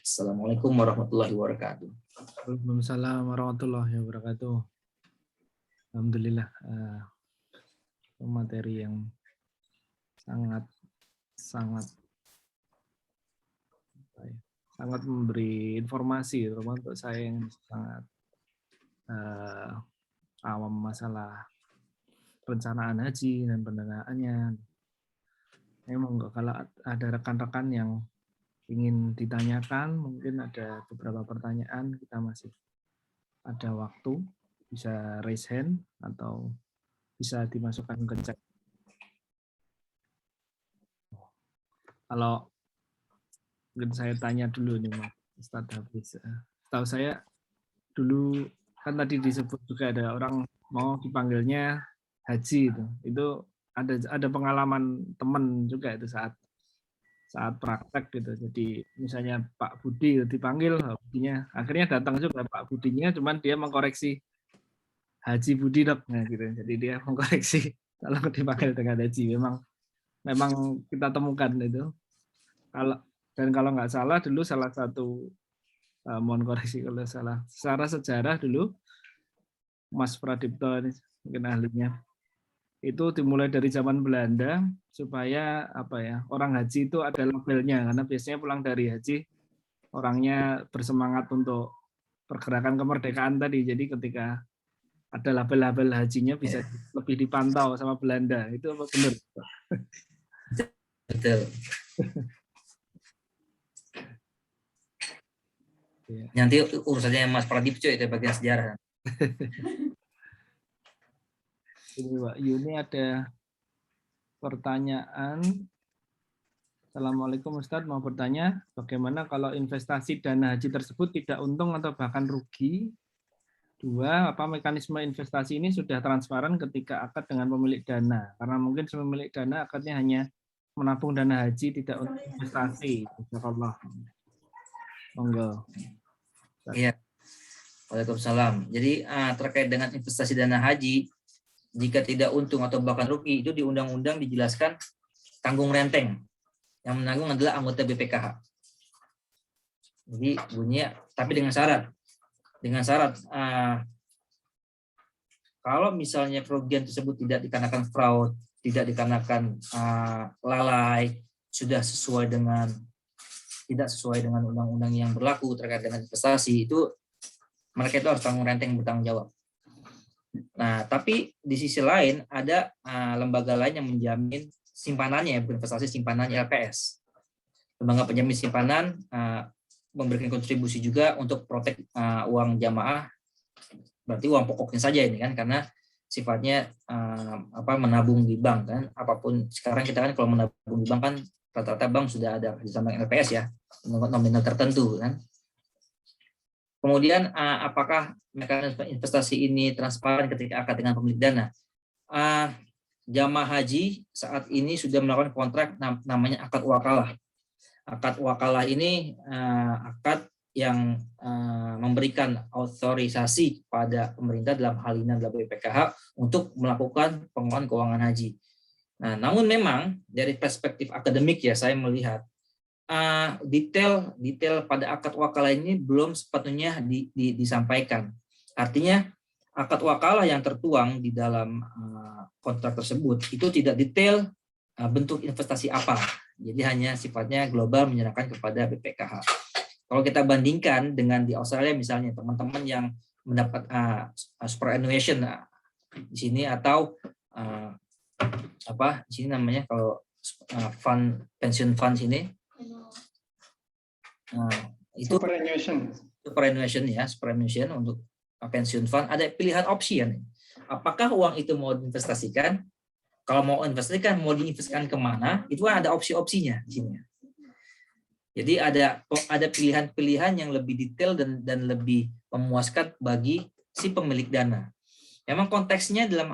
Assalamualaikum warahmatullahi wabarakatuh.
Waalaikumsalam warahmatullahi wabarakatuh. Alhamdulillah, materi yang sangat memberi informasi, terutama untuk saya yang sangat awam masalah perencanaan haji dan pendanaannya. Memang kalau ada rekan-rekan yang ingin ditanyakan, mungkin ada beberapa pertanyaan, kita masih ada waktu, bisa raise hand atau bisa dimasukkan ke chat. Kalau mungkin saya tanya dulu nih Mas Ustadz Hafiz. Tahu saya dulu kan tadi disebut juga ada orang mau dipanggilnya haji itu ada pengalaman teman juga itu saat praktek gitu. Jadi misalnya Pak Budi dipanggil, Budinya akhirnya datang juga Pak Budinya, cuman dia mengkoreksi Haji Budi dok, nah gitu. Jadi dia mengkoreksi kalau dipanggil dengan haji. Memang kita temukan itu. Kalau nggak salah dulu salah satu, mohon koreksi kalau salah, secara sejarah dulu Mas Pradipto ini mungkin ahlinya, itu dimulai dari zaman Belanda supaya orang haji itu ada labelnya, karena biasanya pulang dari haji orangnya bersemangat untuk pergerakan kemerdekaan tadi. Jadi ketika ada label-label hajinya bisa lebih dipantau sama Belanda. Itu apa benar?
Betul. Nanti urusannya Mas Pradipto itu bagian sejarah.
Ini Pak Yuni ada pertanyaan. Assalamualaikum Ustadz, mau bertanya bagaimana kalau investasi dana haji tersebut tidak untung atau bahkan rugi? 2, apa mekanisme investasi ini sudah transparan ketika akad dengan pemilik dana? Karena mungkin pemilik dana akadnya hanya menabung dana haji, tidak untuk investasi. Insyaallah. Monggo.
Iya. Waalaikumsalam. Jadi terkait dengan investasi dana haji, jika tidak untung atau bahkan rugi, itu di undang-undang dijelaskan tanggung renteng. Yang menanggung adalah anggota BPKH. Jadi bunyinya, tapi dengan syarat. Kalau misalnya kerugian tersebut tidak dikarenakan fraud, tidak dikarenakan lalai, tidak sesuai dengan undang-undang yang berlaku terkait dengan investasi, itu mereka itu harus tanggung renteng bertanggung jawab. Nah, tapi di sisi lain ada lembaga lain yang menjamin simpanannya, berinvestasi simpanannya LPS. Lembaga penjamin simpanan memberikan kontribusi juga untuk protek uang jamaah, berarti uang pokoknya saja ini kan, karena sifatnya menabung di bank kan. Apapun sekarang kita kan kalau menabung di bank kan rata-rata bank sudah ada kerjasama dengan LPS ya, nominal tertentu kan. Kemudian apakah mekanisme investasi ini transparan ketika akad dengan pemilik dana? jamaah haji saat ini sudah melakukan kontrak namanya akad wakalah. Akad wakalah ini akad yang memberikan otorisasi kepada pemerintah dalam hal ini adalah BPKH untuk melakukan pengelolaan keuangan haji. Nah, namun memang dari perspektif akademik ya saya melihat detail pada akad wakalah ini belum sepatutnya disampaikan. Artinya akad wakalah yang tertuang di dalam kontrak tersebut itu tidak detail bentuk investasi apa. Jadi hanya sifatnya global menyerahkan kepada BPKH. Kalau kita bandingkan dengan di Australia misalnya teman-teman yang mendapat superannuation di sini atau di sini namanya kalau pensiun fund sini itu superannuation untuk pensiun fund ada pilihan opsi ya. Apakah uang itu mau diinvestasikan? Kalau mau investasikan, mau diinvestasikan kemana? Itu ada opsi-opsinya di sini. Jadi ada pilihan-pilihan yang lebih detail dan lebih memuaskan bagi si pemilik dana. Memang konteksnya dalam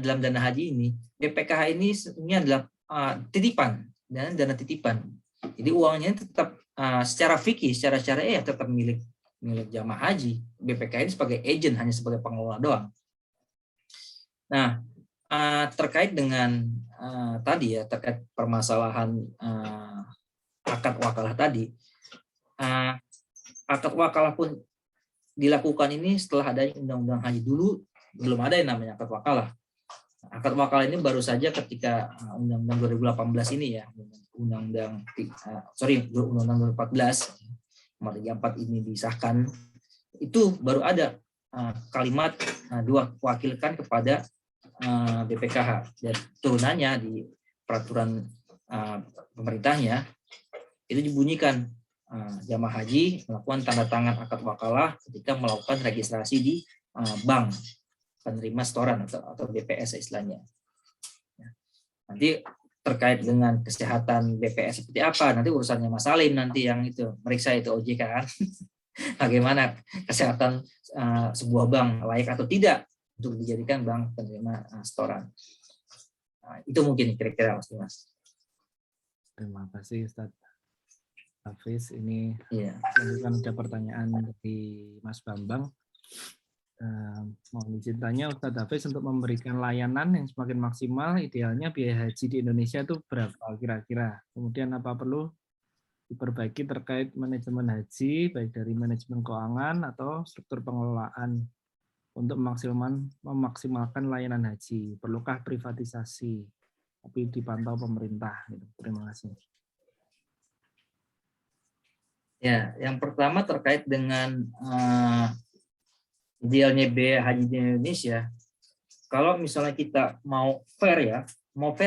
dana haji ini, BPKH ini adalah titipan, dana titipan. Jadi uangnya tetap secara fikih, secara syariah tetap milik jamaah haji. BPKH ini sebagai agent, hanya sebagai pengelola doang. Nah, terkait dengan terkait permasalahan akad wakalah tadi, akad wakalah pun dilakukan ini setelah adanya undang-undang haji. Dulu belum ada yang namanya akad wakalah. Akad wakalah ini baru saja ketika undang-undang 2018 ini ya, undang-undang 2014 nomor 34 ini disahkan, itu baru ada kalimat diwakilkan kepada BPKH dan turunannya di peraturan pemerintahnya itu dibunyikan jamaah haji melakukan tanda tangan akad wakalah ketika melakukan registrasi di bank penerima setoran atau BPS istilahnya. Nanti terkait dengan kesehatan BPS seperti apa nanti urusannya Mas Salim nanti yang itu meriksa itu OJK kan. Bagaimana kesehatan sebuah bank layak atau tidak untuk dijadikan bank penerima setoran. Itu mungkin kira-kira Mas.
Terima kasih Ustaz Hafiz. Ini
kan
ada pertanyaan dari Mas Bambang. Mohon izin tanya Ustaz Hafiz, untuk memberikan layanan yang semakin maksimal, idealnya biaya haji di Indonesia itu berapa kira-kira? Kemudian apa perlu diperbaiki terkait manajemen haji, baik dari manajemen keuangan atau struktur pengelolaan untuk memaksimalkan layanan haji? Perlukah privatisasi tapi dipantau pemerintah? Terima kasih.
Ya, yang pertama terkait dengan idealnya biaya haji di Indonesia. Kalau misalnya kita mau fair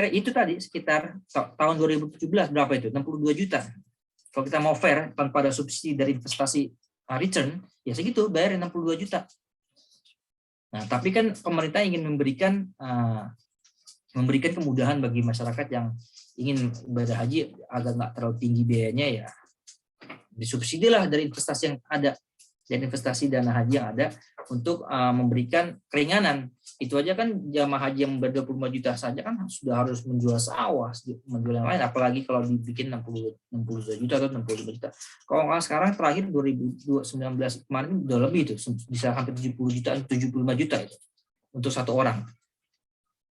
itu tadi sekitar tahun 2017 berapa itu? 62 juta. Kalau kita mau fair tanpa ada subsidi dari investasi return, ya segitu, bayar 62 juta. Nah, tapi kan pemerintah ingin memberikan kemudahan bagi masyarakat yang ingin ibadah haji agar nggak terlalu tinggi biayanya ya. Disubsidilah dari investasi yang ada, dan investasi dana haji yang ada untuk memberikan keringanan. Itu aja kan jamaah haji yang ber-25 juta saja kan sudah harus menjual sawah, menjual yang lain, apalagi kalau dibikin 60 juta atau 65 juta. Kalau sekarang terakhir 2019 kemarin udah lebih itu, bisa hampir 70 juta, 75 juta itu untuk satu orang.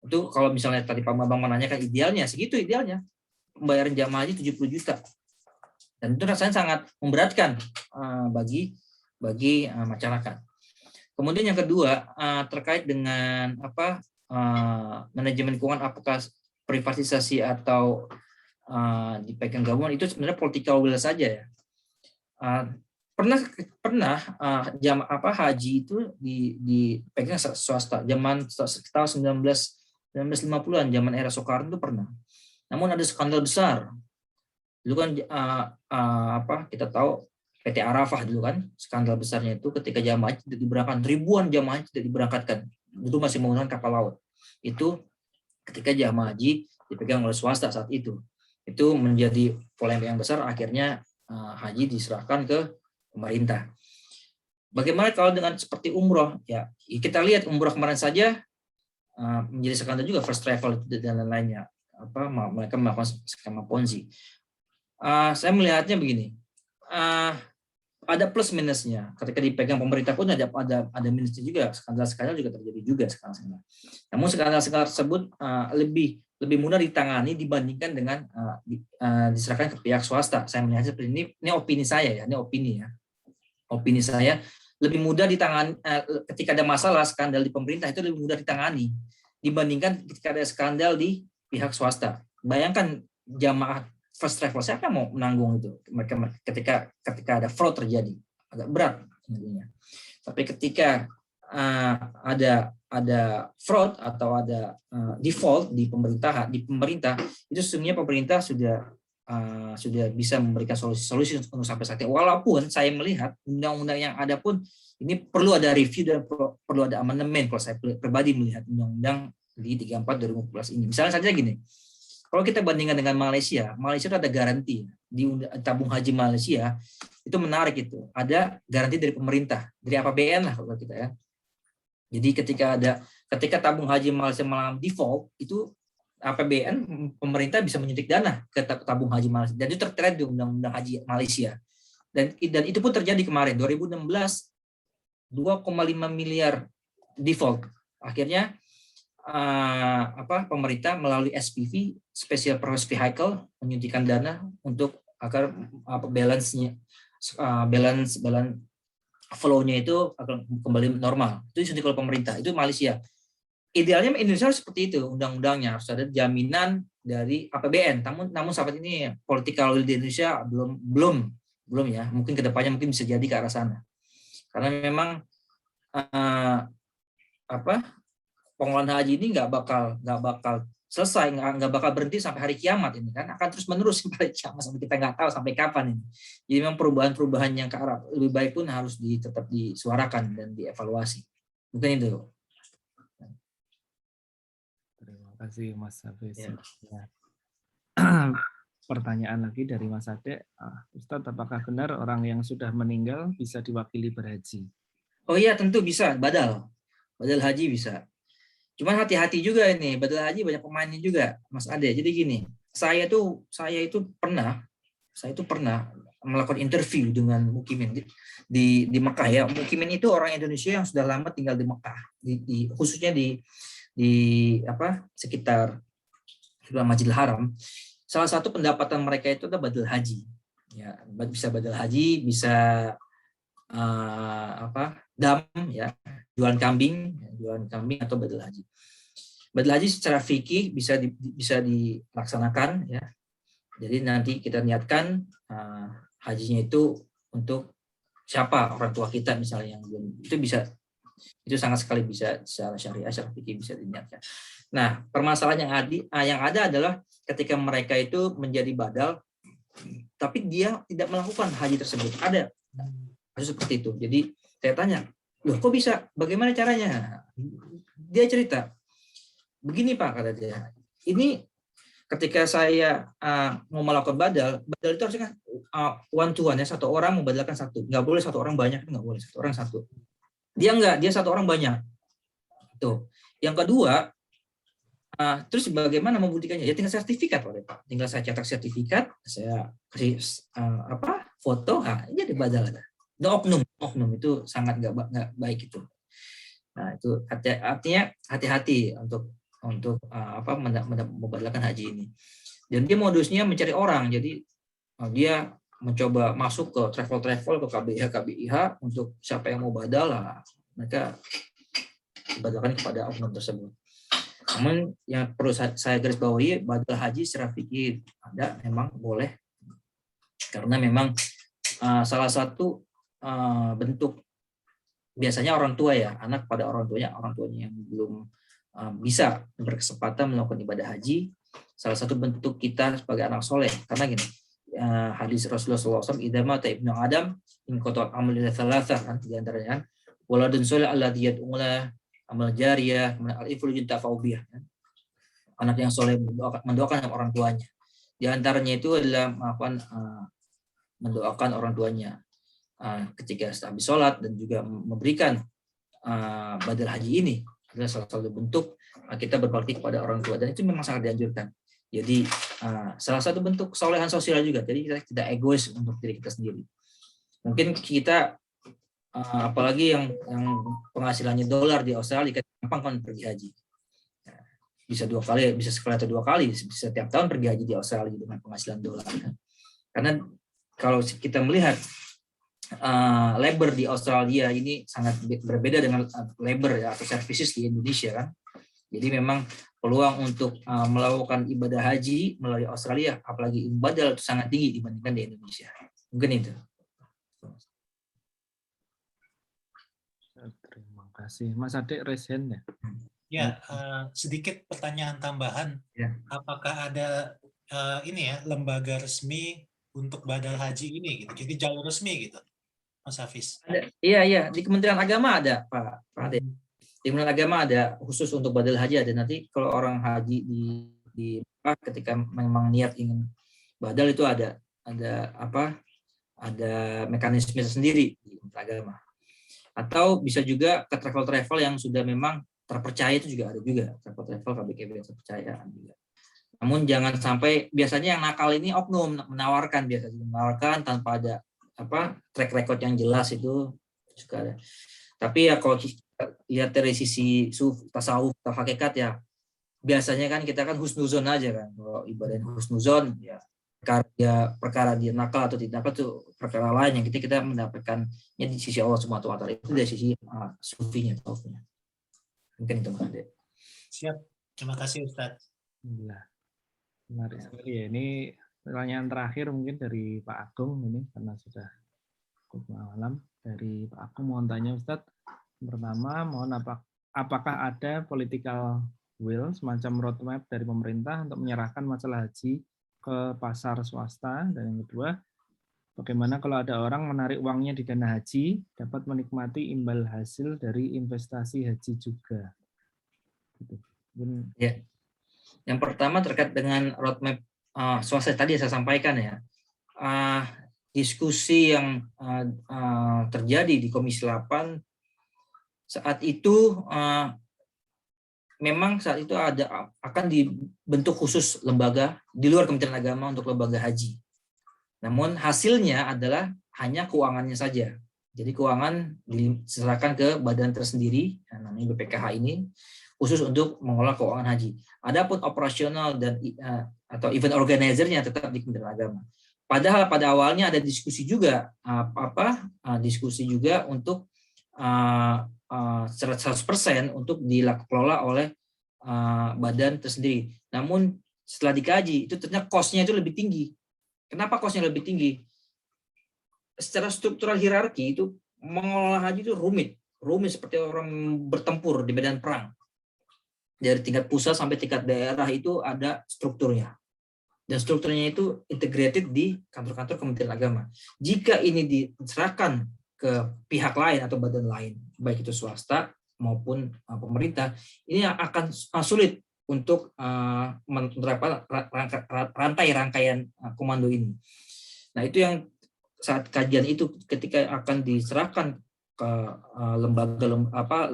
Itu kalau misalnya tadi Pak Bambang menanyakan idealnya, segitu idealnya. Pembayaran jamaah haji 70 juta. Dan itu rasanya sangat memberatkan bagi masyarakat. Kemudian yang kedua terkait dengan manajemen keuangan, apakah privatisasi atau dipegang gabungan, itu sebenarnya political will saja ya. Pernah haji itu dipegang swasta zaman tahun 1950-an, zaman era Soekarno itu pernah. Namun ada skandal besar. Dulu kan kita tahu PT Arafah dulu kan, skandal besarnya itu ketika jamaah tidak diberangkatkan, ribuan jamaah tidak diberangkatkan, itu masih menggunakan kapal laut. Itu ketika jamaah haji dipegang oleh swasta saat itu menjadi polemik yang besar, akhirnya haji diserahkan ke pemerintah. Bagaimana kalau dengan seperti umroh? Ya kita lihat umroh kemarin saja menjadi skandal juga first travel dan lain-lainnya. Mereka melakukan skema Ponzi. Saya melihatnya begini, ada plus minusnya. Ketika dipegang pemerintah pun ada minusnya juga. Skandal juga terjadi juga sekarang. Namun skandal tersebut lebih mudah ditangani dibandingkan dengan diserahkan ke pihak swasta. Saya melihat seperti ini. Ini opini saya ya. Ini opini saya. Lebih mudah ditangani ketika ada masalah skandal di pemerintah itu lebih mudah ditangani dibandingkan ketika ada skandal di pihak swasta. Bayangkan jamaah first travel, siapa yang mau menanggung itu? Mereka ketika ada fraud terjadi, agak berat tentunya. Tapi ketika ada fraud atau ada default di pemerintah, itu sesungguhnya pemerintah sudah bisa memberikan solusi untuk sampai saat ini. Walaupun saya melihat undang-undang yang ada pun ini perlu ada review dan perlu ada amandemen. Kalau saya pribadi melihat undang-undang di 34 2014 ini. Misalnya saja gini. Kalau kita bandingkan dengan Malaysia itu ada garansi di tabung haji Malaysia itu menarik itu. Ada garansi dari pemerintah, dari APBN lah kalau kita ya. Jadi ketika tabung haji Malaysia mengalami default itu APBN pemerintah bisa menyuntik dana ke tabung haji Malaysia. Dan itu tertera di Undang-Undang Haji Malaysia. Dan itu pun terjadi kemarin 2016 2,5 miliar default. Akhirnya pemerintah melalui SPV Special Purpose Vehicle menyuntikkan dana untuk agar balance flow-nya itu akan kembali normal. Itu disuntik oleh pemerintah. Itu Malaysia. Idealnya Indonesia harus seperti itu, undang-undangnya harus ada jaminan dari APBN. Namun saat ini political will di Indonesia belum ya. Mungkin kedepannya mungkin bisa jadi ke arah sana. Karena memang pengelolaan haji ini nggak bakal selesai, nggak bakal berhenti sampai hari kiamat ini kan, akan terus menerus sampai kiamat, sampai kita nggak tahu sampai kapan ini. Jadi memang perubahan yang ke arah lebih baik pun harus tetap disuarakan dan dievaluasi. Mungkin itu.
Terima kasih Mas Hafiz. Ya. Pertanyaan lagi dari Mas Ade, Ustadz, apakah benar orang yang sudah meninggal bisa diwakili berhaji?
Oh iya, tentu bisa, badal haji bisa. Cuman hati-hati juga ini, badal haji banyak pemainnya juga, Mas Ade. Jadi gini, saya itu pernah melakukan interview dengan mukimin di Mekah ya. Mukimin itu orang Indonesia yang sudah lama tinggal di Mekah, khususnya di sekitar Masjidil Haram. Salah satu pendapatan mereka itu adalah badal haji. Ya, bisa badal haji, bisa dam ya, jualan kambing atau badal haji. Badal haji secara fikih bisa dilaksanakan ya. Jadi nanti kita niatkan hajinya itu untuk siapa, orang tua kita misalnya yang belum, itu sangat sekali bisa secara syariah, secara fikih bisa diniatkan. Nah, permasalahan yang ada adalah ketika mereka itu menjadi badal tapi dia tidak melakukan haji tersebut. Ada kasus seperti itu. Jadi saya tanya, loh kok bisa? Bagaimana caranya? Dia cerita, begini Pak, kata dia. Ini ketika saya mau melakukan badal itu harusnya one to one ya, satu orang membadalkan satu. Nggak boleh satu orang banyak, nggak boleh satu orang satu. Dia enggak, dia satu orang banyak. Tuh. Yang kedua, terus bagaimana membuktikannya? Ya tinggal sertifikat Pak. Tinggal saya cetak sertifikat, saya kasih foto, jadi badal ada. Oknum itu sangat nggak baik itu. Nah itu artinya hati-hati untuk membadalkan haji ini. Dan dia modusnya mencari orang, jadi dia mencoba masuk ke travel ke KBIH untuk siapa yang mau badal lah, mereka dibadalkan kepada oknum tersebut. Namun yang perlu saya garis bawahi, badal haji secara fikih ada, memang boleh, karena memang salah satu bentuk biasanya orang tua ya, anak pada orang tuanya yang belum bisa berkesempatan melakukan ibadah haji, salah satu bentuk kita sebagai anak soleh. Karena gini, hadis Rasulullah SAW, idza mata ibnu Adam in qata amal ila thalathah, kan di antaranya kan waladun soleh alladzi yad'ula amal jariyah al-iflu tafawbih, kan? Anak yang soleh mendoakan orang tuanya. Di antaranya itu adalah mendoakan orang tuanya ketika habis sholat, dan juga memberikan badal haji ini adalah salah satu bentuk kita berbakti kepada orang tua, dan itu memang sangat dianjurkan. Jadi salah satu bentuk kesolehan sosial juga. Jadi kita tidak egois untuk diri kita sendiri. Mungkin kita apalagi yang penghasilannya dolar di Australia, gampang kan pergi haji. Bisa 2 kali, bisa sekali atau 2 kali, bisa setiap tahun pergi haji di Australia dengan penghasilan dolar. Karena kalau kita melihat labor di Australia ini sangat berbeda dengan labor atau services di Indonesia kan. Jadi memang peluang untuk melakukan ibadah haji melalui Australia, apalagi ibadah, itu sangat tinggi dibandingkan di Indonesia. Mungkin itu.
Terima kasih. Mas Adek resen ya?
Ya, sedikit pertanyaan tambahan.
Ya.
Apakah ada ini ya lembaga resmi untuk badal haji ini gitu? Jadi jalur resmi gitu, Mas Hafiz?
Iya, di Kementerian Agama ada, Pak Ade. Di Kementerian Agama ada khusus untuk badal haji ada. Nanti kalau orang haji di ketika memang niat ingin badal itu ada mekanisme sendiri di Kementerian Agama. Atau bisa juga ke travel yang sudah memang terpercaya, itu juga ada juga, travel KBKB yang terpercaya juga. Namun jangan sampai, biasanya yang nakal ini oknum menawarkan tanpa ada track record yang jelas, itu juga ada. Tapi ya kalau lihat dari sisi tasawuf atau hakikat ya, biasanya kan kita kan husnuzon aja kan. Kalau ibadah husnuzon ya perkara dia nakal atau tidak nakal itu perkara lain yang kita mendapatkannya di sisi Allah Subhanahu wa taala, itu dari sisi sufinya, taufnya. Mungkin itu Mas Ade.
Siap. Terima kasih Ustadz.
Menarik sekali ya. Ini pertanyaan terakhir mungkin dari Pak Agung ini, karena sudah cukup malam. Dari Pak Agung mohon tanya Ustadz. Pertama, mohon apakah ada political will, semacam roadmap dari pemerintah untuk menyerahkan masalah haji ke pasar swasta? Dan yang kedua, bagaimana kalau ada orang menarik uangnya di dana haji, dapat menikmati imbal hasil dari investasi haji juga? Gitu.
Ya. Yang pertama terkait dengan roadmap swasta tadi saya sampaikan ya. Diskusi yang terjadi di Komisi 8 saat itu memang saat itu akan dibentuk khusus lembaga di luar Kementerian Agama untuk lembaga haji. Namun hasilnya adalah hanya keuangannya saja. Jadi keuangan diserahkan ke badan tersendiri, namanya BPKH ini, khusus untuk mengelola keuangan haji. Adapun operasional dan atau event organizer-nya tetap di Kementerian Agama. Padahal pada awalnya ada diskusi juga diskusi juga untuk 100% untuk dikelola oleh badan tersendiri. Namun setelah dikaji itu ternyata cost-nya itu lebih tinggi. Kenapa cost-nya lebih tinggi? Secara struktural hierarki itu mengelola haji itu rumit seperti orang bertempur di medan perang. Dari tingkat pusat sampai tingkat daerah itu ada strukturnya. Dan strukturnya itu integrated di kantor-kantor Kementerian Agama. Jika ini diserahkan ke pihak lain atau badan lain, baik itu swasta maupun pemerintah, ini akan sulit untuk menerapkan rangkaian komando ini. Nah, itu yang saat kajian itu ketika akan diserahkan ke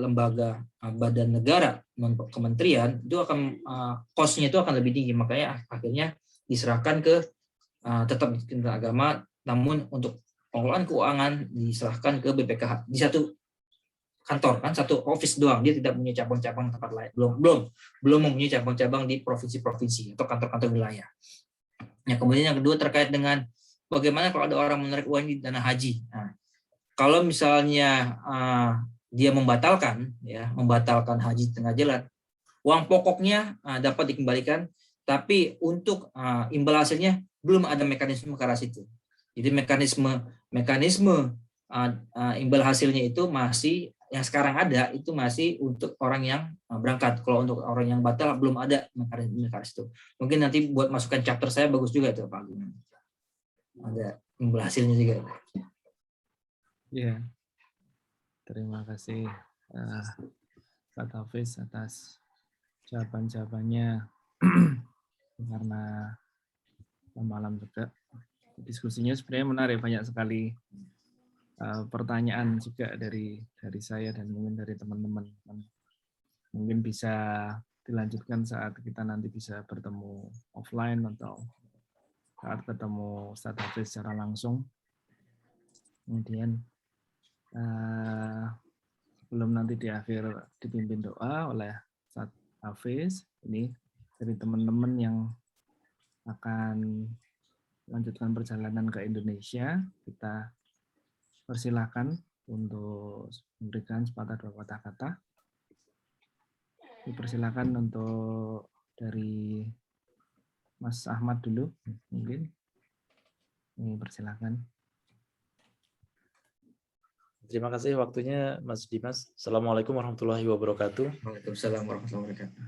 lembaga badan negara non kementerian, itu akan cost-nya itu akan lebih tinggi, makanya akhirnya diserahkan ke tetap di Kementerian Agama, namun untuk pengelolaan keuangan diserahkan ke BPKH di satu kantor, kan satu office doang, dia tidak punya cabang-cabang tempat lain, belum mempunyai cabang-cabang di provinsi-provinsi atau kantor-kantor wilayah. Nah, kemudian yang kedua terkait dengan bagaimana kalau ada orang menarik uang di dana haji. Nah, kalau misalnya dia membatalkan haji tengah jalan, uang pokoknya dapat dikembalikan, tapi untuk imbal hasilnya belum ada mekanisme ke arah situ. Jadi mekanisme imbal hasilnya itu masih yang sekarang ada itu masih untuk orang yang berangkat. Kalau untuk orang yang batal belum ada mekanisme ke arah situ. Mungkin nanti buat masukan chapter saya bagus juga itu Pak Agung. Ada imbal hasilnya juga.
Ya, terima kasih Pak Hafiz atas jawaban-jawabannya. Karena malam juga diskusinya sebenarnya menarik, banyak sekali pertanyaan juga dari saya dan mungkin dari teman-teman. mungkin bisa dilanjutkan saat kita nanti bisa bertemu offline atau saat ketemu Ustadz Hafiz secara langsung. Kemudian sebelum nanti di akhir dipimpin doa oleh Ustadz Hafiz, ini dari teman-teman yang akan melanjutkan perjalanan ke Indonesia, kita persilahkan untuk memberikan sepatah dua patah kata. Dipersilakan untuk dari Mas Ahmad dulu, mungkin. Ini persilakan.
Terima kasih waktunya Mas Dimas. Assalamualaikum warahmatullahi wabarakatuh.
Waalaikumsalam warahmatullahi wabarakatuh.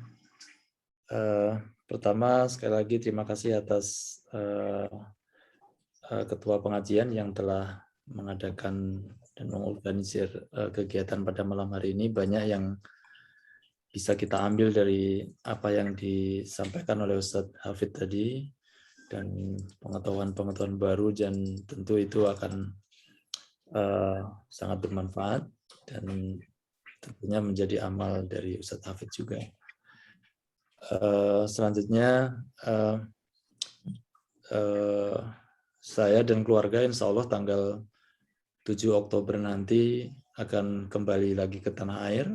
Pertama sekali lagi terima kasih atas Ketua Pengajian yang telah mengadakan dan mengorganisir kegiatan pada malam hari ini. Banyak yang bisa kita ambil dari apa yang disampaikan oleh Ustadz Hafid tadi dan pengetahuan-pengetahuan baru, dan tentu itu akan sangat bermanfaat dan tentunya menjadi amal dari Ustadz Hafid juga. Selanjutnya saya dan keluarga insya Allah tanggal 7 Oktober nanti akan kembali lagi ke tanah air.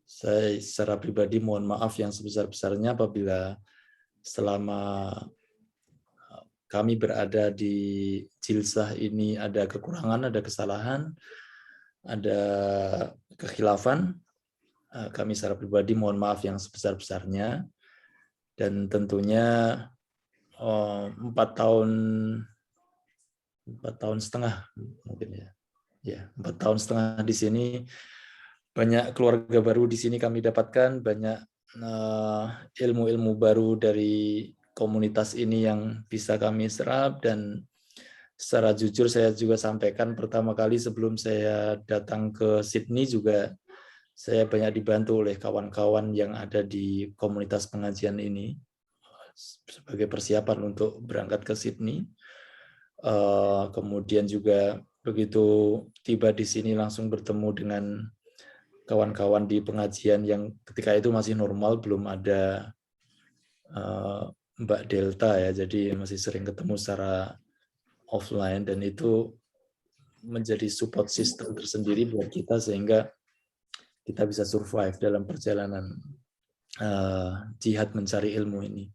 Saya secara pribadi mohon maaf yang sebesar-besarnya apabila selama kami berada di jilsah ini ada kekurangan, ada kesalahan, ada kekhilafan. Kami secara pribadi mohon maaf yang sebesar-besarnya, dan tentunya 4 tahun setengah mungkin ya 4 tahun setengah di sini, banyak keluarga baru di sini kami dapatkan, banyak ilmu-ilmu baru dari komunitas ini yang bisa kami serap, dan secara jujur saya juga sampaikan pertama kali sebelum saya datang ke Sydney juga saya banyak dibantu oleh kawan-kawan yang ada di komunitas pengajian ini sebagai persiapan untuk berangkat ke Sydney. Kemudian juga begitu tiba di sini langsung bertemu dengan kawan-kawan di pengajian yang ketika itu masih normal, belum ada Mbak Delta ya, jadi masih sering ketemu secara offline, dan itu menjadi support system tersendiri buat kita sehingga kita bisa survive dalam perjalanan jihad mencari ilmu ini.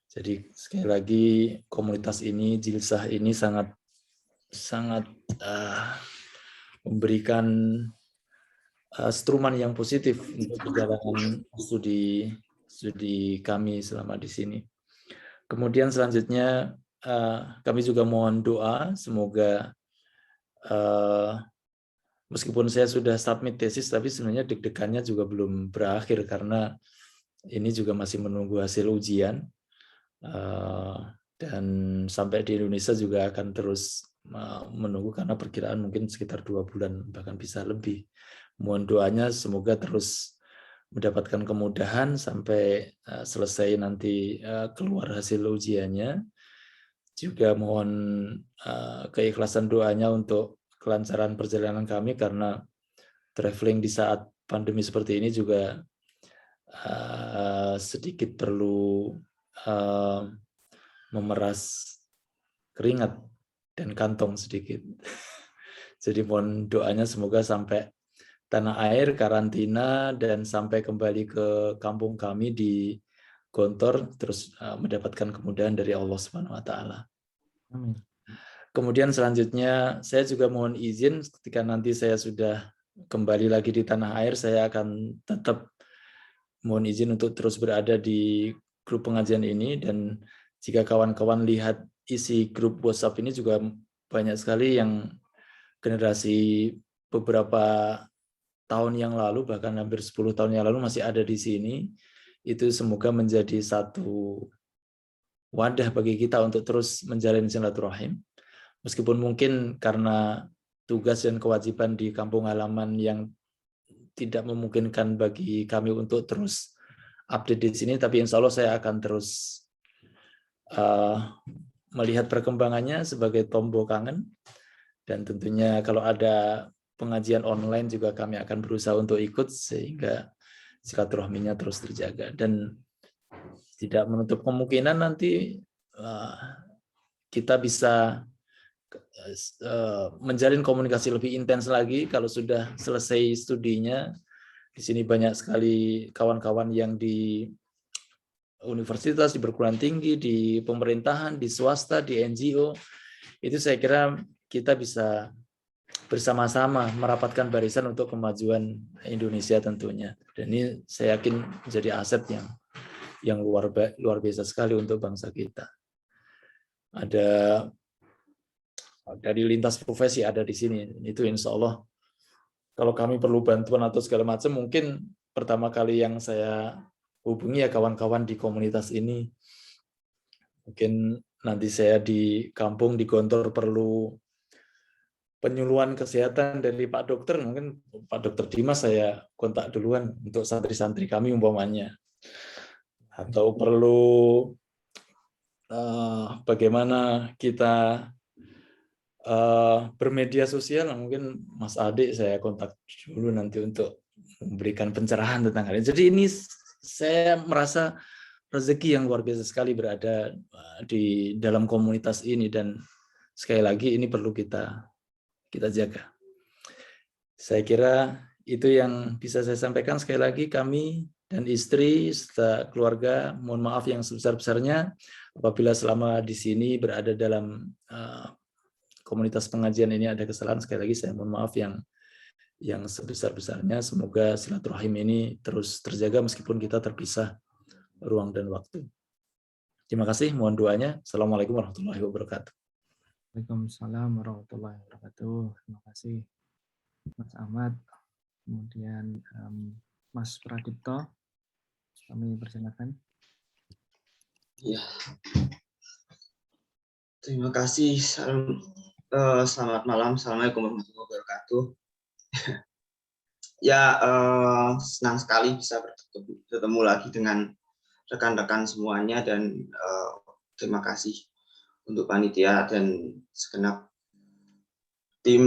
Jadi sekali lagi komunitas ini, jilsah ini sangat memberikan struman yang positif untuk perjalanan studi kami selama di sini. Kemudian selanjutnya kami juga mohon doa semoga meskipun saya sudah submit tesis, tapi sebenarnya deg-degannya juga belum berakhir karena ini juga masih menunggu hasil ujian. Dan sampai di Indonesia juga akan terus menunggu karena perkiraan mungkin sekitar 2 bulan, bahkan bisa lebih. Mohon doanya semoga terus mendapatkan kemudahan sampai selesai nanti keluar hasil ujiannya. Juga mohon keikhlasan doanya untuk kelancaran perjalanan kami, karena traveling di saat pandemi seperti ini juga sedikit perlu memeras keringat dan kantong sedikit. Jadi mohon doanya semoga sampai tanah air, karantina, dan sampai kembali ke kampung kami di Gontor terus mendapatkan kemudahan dari Allah Subhanahu wa taala.
Amin.
Kemudian selanjutnya saya juga mohon izin ketika nanti saya sudah kembali lagi di tanah air, saya akan tetap mohon izin untuk terus berada di grup pengajian ini, dan jika kawan-kawan lihat isi grup WhatsApp ini juga banyak sekali yang generasi beberapa tahun yang lalu, bahkan hampir 10 tahun yang lalu masih ada di sini. Itu semoga menjadi satu wadah bagi kita untuk terus menjalin silaturahim. Meskipun mungkin karena tugas dan kewajiban di kampung halaman yang tidak memungkinkan bagi kami untuk terus update di sini, tapi insya Allah saya akan terus melihat perkembangannya sebagai tombol kangen. Dan tentunya kalau ada pengajian online juga kami akan berusaha untuk ikut sehingga silaturahminya terus terjaga, dan tidak menutup kemungkinan nanti kita bisa menjalin komunikasi lebih intens lagi kalau sudah selesai studinya. Di sini banyak sekali kawan-kawan yang di universitas, di perguruan tinggi, di pemerintahan, di swasta, di NGO. Itu saya kira kita bisa bersama-sama merapatkan barisan untuk kemajuan Indonesia tentunya. Dan ini saya yakin menjadi aset yang luar biasa sekali untuk bangsa kita. Ada dari lintas profesi ada di sini. Itu insya Allah kalau kami perlu bantuan atau segala macam, mungkin pertama kali yang saya hubungi ya kawan-kawan di komunitas ini. Mungkin nanti saya di kampung, di Gontor perlu penyuluhan kesehatan dari Pak Dokter, mungkin Pak Dokter Dimas saya kontak duluan untuk santri-santri kami umpamanya. Atau perlu bagaimana kita bermedia sosial, mungkin Mas Adik saya kontak dulu nanti untuk memberikan pencerahan tentang hal ini. Jadi ini saya merasa rezeki yang luar biasa sekali berada di dalam komunitas ini, dan sekali lagi ini perlu kita jaga. Saya kira itu yang bisa saya sampaikan. Sekali lagi kami dan istri serta keluarga mohon maaf yang sebesar-besarnya apabila selama di sini berada dalam komunitas pengajian ini ada kesalahan. Sekali lagi saya mohon maaf yang sebesar-besarnya. Semoga silaturahim ini terus terjaga meskipun kita terpisah ruang dan waktu. Terima kasih, mohon doanya. Assalamualaikum warahmatullahi wabarakatuh.
Waalaikumsalam warahmatullahi wabarakatuh. Terima kasih Mas Ahmad. Kemudian Mas Pradipto, kami persilakan.
Ya. Terima kasih. Selamat malam. Assalamualaikum warahmatullahi wabarakatuh. Ya, senang sekali bisa bertemu lagi dengan rekan-rekan semuanya, dan terima kasih untuk panitia dan segenap tim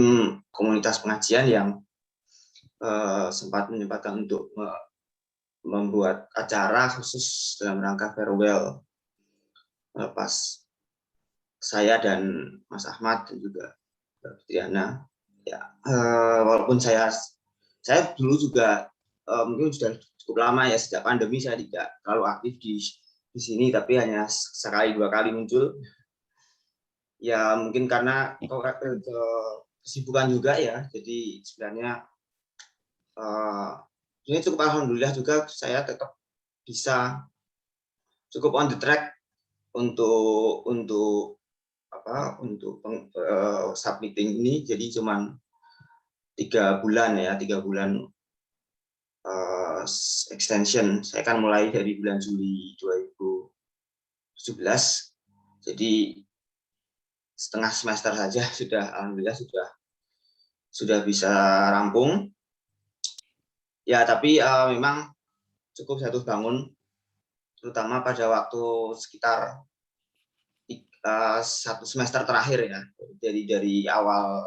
komunitas pengajian yang sempat menyempatkan untuk membuat acara khusus dalam rangka farewell pas saya dan Mas Ahmad dan juga Mbak Fitriana. Ya, walaupun saya dulu juga mungkin sudah cukup lama ya, sejak pandemi saya tidak terlalu aktif di sini, tapi hanya sekali dua kali muncul. Ya mungkin karena kesibukan juga ya, jadi sebenarnya ini cukup alhamdulillah juga saya tetap bisa cukup on the track untuk submitting ini. Jadi cuman 3 bulan ya, 3 bulan extension. Saya kan mulai dari bulan Juli 2017. Jadi setengah semester saja alhamdulillah sudah bisa rampung. Ya, tapi memang cukup jatuh bangun, terutama pada waktu sekitar 1 semester terakhir ya. Jadi dari awal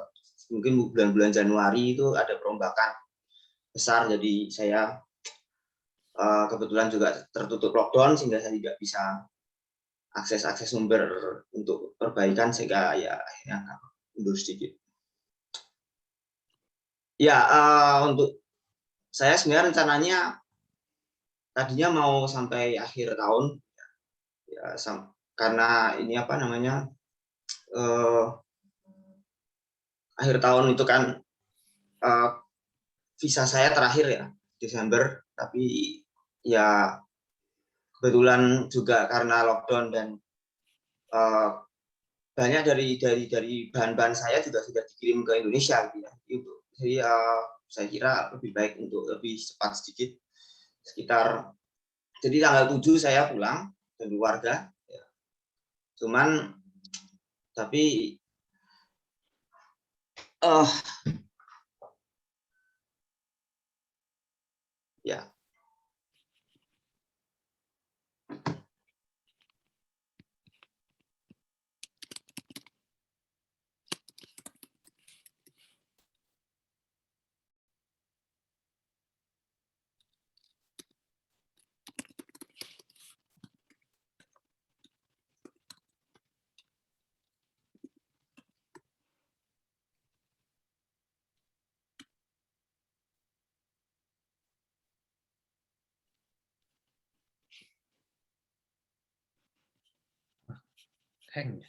mungkin bulan-bulan Januari itu ada perombakan besar, jadi saya kebetulan juga tertutup lockdown sehingga saya tidak bisa akses sumber untuk perbaikan, sehingga ya akhirnya mundur sedikit. Ya, untuk saya sebenarnya rencananya tadinya mau sampai akhir tahun ya, karena ini akhir tahun itu kan visa saya terakhir ya Desember, tapi ya kebetulan juga karena lockdown dan banyak dari bahan-bahan saya juga sudah dikirim ke Indonesia gitu ya. Jadi saya kira lebih baik untuk lebih cepat sedikit, sekitar jadi tanggal 7 saya pulang dan keluarga ya. Cuman tapi ya
Hang.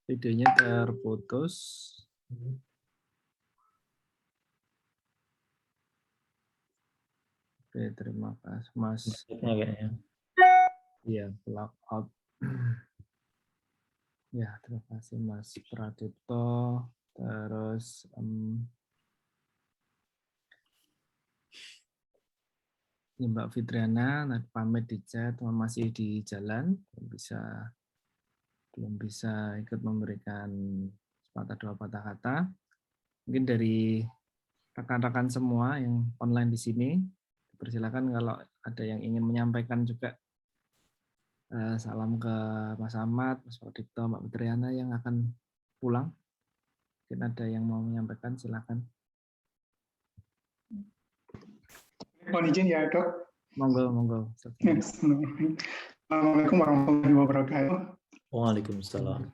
Videonya terputus. Oke, terima kasih Mas.
Kayaknya.
Iya, plug out. Ya, terima kasih Mas Pradipto. Terus ini Mbak Fitriana pamit di chat, masih di jalan, belum bisa ikut memberikan sepatah dua patah kata. Mungkin dari rekan-rekan semua yang online di sini, persilakan kalau ada yang ingin menyampaikan juga salam ke Mas Ahmad, Mas Pradipto, Mbak Fitriana yang akan pulang. Mungkin ada yang mau menyampaikan, silakan.
Mohon izin ya, Dok.
Monggo.
Assalamualaikum warahmatullahi wabarakatuh.
Waalaikumsalam.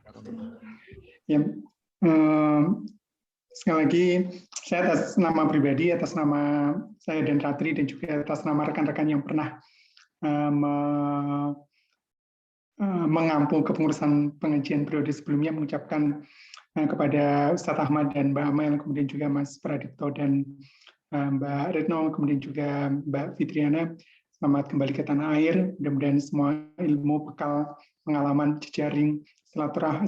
Ya, sekali lagi saya atas nama pribadi, atas nama saya dan Ratri dan juga atas nama rekan-rekan yang pernah mengampu kepengurusan pengajian periode sebelumnya mengucapkan kepada Ustadz Ahmad dan Mbak Amel, kemudian juga Mas Pradipto dan Mbak Retno, kemudian juga Mbak Fitriana, selamat kembali ke tanah air. Mudah-mudahan semua ilmu, bekal, pengalaman, jejaring,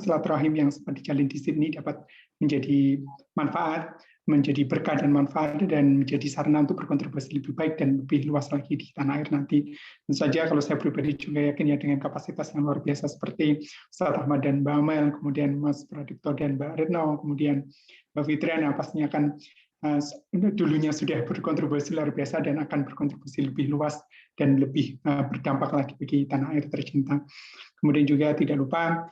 silaturahim yang sempat dijalin di sini dapat menjadi manfaat, menjadi berkah dan manfaat, dan menjadi sarana untuk berkontribusi lebih baik dan lebih luas lagi di tanah air nanti. Tentu saja kalau saya pribadi juga yakin ya dengan kapasitas yang luar biasa seperti Ustadz Ahmad dan Mbak Amel, kemudian Mas Pradipto dan Mbak Retno, kemudian Mbak Fitriana pastinya akan dulunya sudah berkontribusi luar biasa dan akan berkontribusi lebih luas dan lebih berdampak lagi bagi tanah air tercinta. Kemudian juga tidak lupa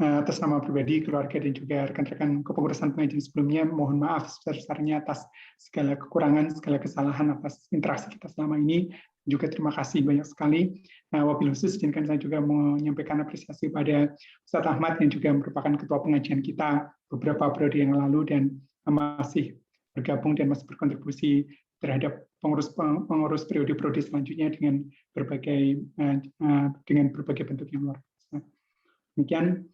atas nama pribadi, keluarga dan juga rekan-rekan kepengurusan pengajian sebelumnya, mohon maaf sebesar-besarnya atas segala kekurangan, segala kesalahan atas interaksi kita selama ini. Juga terima kasih banyak sekali. Wabil khusus izinkan saya juga menyampaikan apresiasi pada Ustadz Ahmad yang juga merupakan ketua pengajian kita beberapa periode yang lalu dan masih bergabung dan masih berkontribusi terhadap pengurus periode-periode selanjutnya dengan berbagai bentuk yang luar biasa. Demikian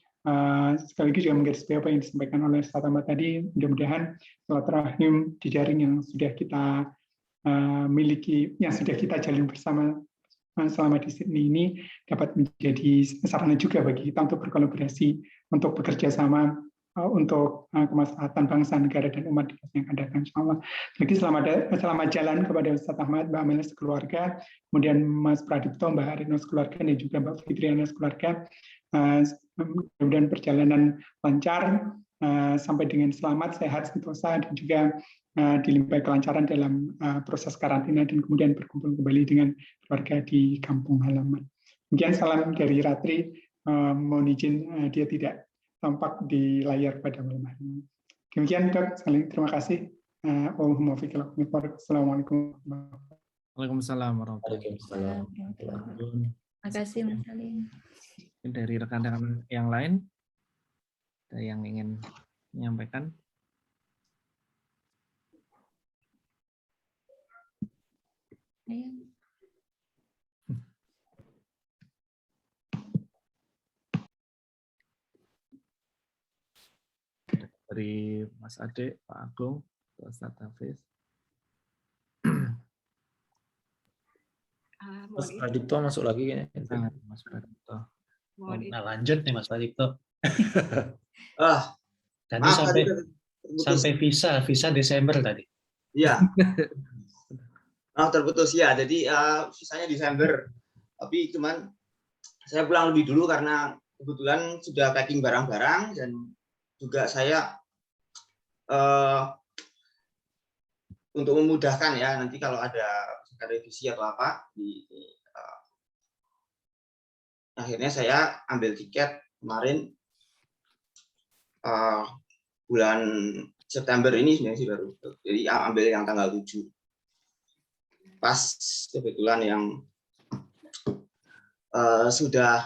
sekali lagi juga menggarisbawahi apa yang disampaikan oleh Ustadz Ahmad tadi. Mudah-mudahan silaturahim jejaring yang sudah kita miliki, yang sudah kita jalin bersama selama di Sydney ini dapat menjadi sarana juga bagi kita untuk berkolaborasi, untuk bekerja sama untuk kemaslahatan bangsa, negara, dan umat yang akan datang, insya-Allah. Lagi selamat jalan kepada Ustadz Ahmad, Mbak Amel sekeluarga, kemudian Mas Pradipto, Mbak Retno sekeluarga, dan juga Mbak Fitriana sekeluarga. Kemudian perjalanan lancar sampai dengan selamat, sehat, sentosa, dan juga dilimpahi kelancaran dalam proses karantina dan kemudian berkumpul kembali dengan keluarga di kampung halaman. Kemudian salam dari Ratri, mohon izin dia tidak tampak di layar pada malam hari ini. Demikian Dok, terima kasih. Assalamualaikum.
Waalaikumsalam warahmatullahi wabarakatuh.
Terima kasih Mas Salim.
Dari rekan-rekan yang lain, ada yang ingin menyampaikan?
Ayo.
Dari Mas Ade, Pak Agung, Ustadz Hafiz.
Mas Pradipto masuk lagi kayaknya.
Mas Pradipto.
Nah, lanjut nih Mas Pradipto. Tadi
maaf,
sampai visa Desember tadi.
Iya. Terputus ya. Jadi visanya Desember. Tapi cuman saya pulang lebih dulu karena kebetulan sudah packing barang-barang dan juga saya untuk memudahkan ya nanti kalau ada revisi atau apa akhirnya saya ambil tiket kemarin bulan September ini sebenarnya sih baru, jadi ambil yang tanggal 7 pas kebetulan yang sudah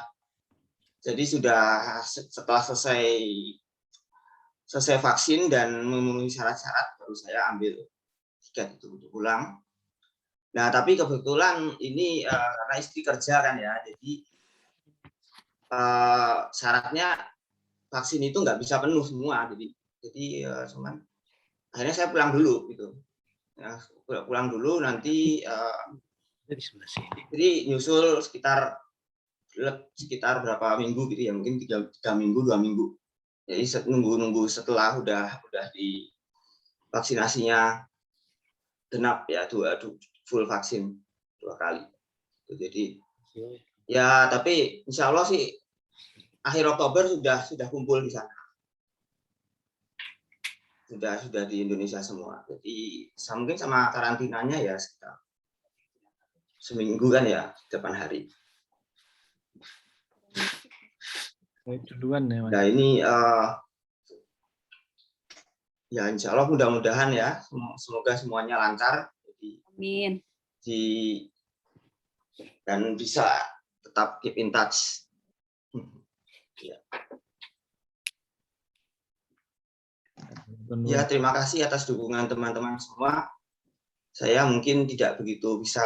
setelah selesai selesai vaksin dan memenuhi syarat-syarat baru saya ambil tiket itu untuk pulang. Nah, tapi kebetulan ini karena istri kerja kan ya, jadi syaratnya vaksin itu nggak bisa penuh semua, jadi cuman akhirnya saya pulang dulu gitu. Ya, pulang dulu nanti jadi nyusul sekitar berapa minggu gitu ya, mungkin 3 minggu 2 minggu. Jadi nunggu setelah udah di vaksinasinya genap ya, full vaksin 2 kali. Jadi ya, tapi insya Allah sih akhir Oktober sudah kumpul di sana. Sudah di Indonesia semua. Jadi mungkin sama karantinanya ya sekitar seminggu kan ya, 8 hari.
Duluan ya, Mas.
Nah ini ya insya Allah mudah-mudahan ya, semoga semuanya lancar.
Amin.
Dan bisa tetap keep in touch. Ya, terima kasih atas dukungan teman-teman semua. Saya mungkin tidak begitu bisa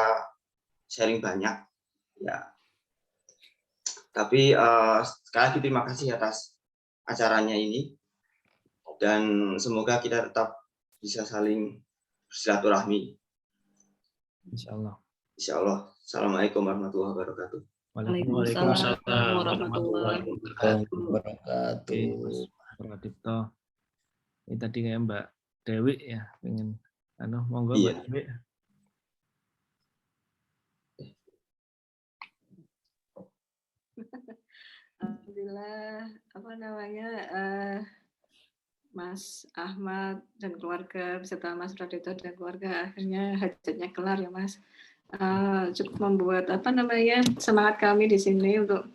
sharing banyak, ya. Tapi sekali lagi terima kasih atas acaranya ini, dan semoga kita tetap bisa saling bersilaturahmi.
Insya Allah.
Insya Allah. Assalamualaikum warahmatullahi wabarakatuh.
Waalaikumsalam warahmatullahi
wabarakatuh.
Pak Adipto. Ini tadi kayak Mbak Dewi ya, pengen monggo
Iya.
Mbak Dewi.
Alhamdulillah, Mas Ahmad dan keluarga beserta Mas Pradipto dan keluarga akhirnya hajatnya kelar ya Mas. Cukup membuat semangat kami di sini untuk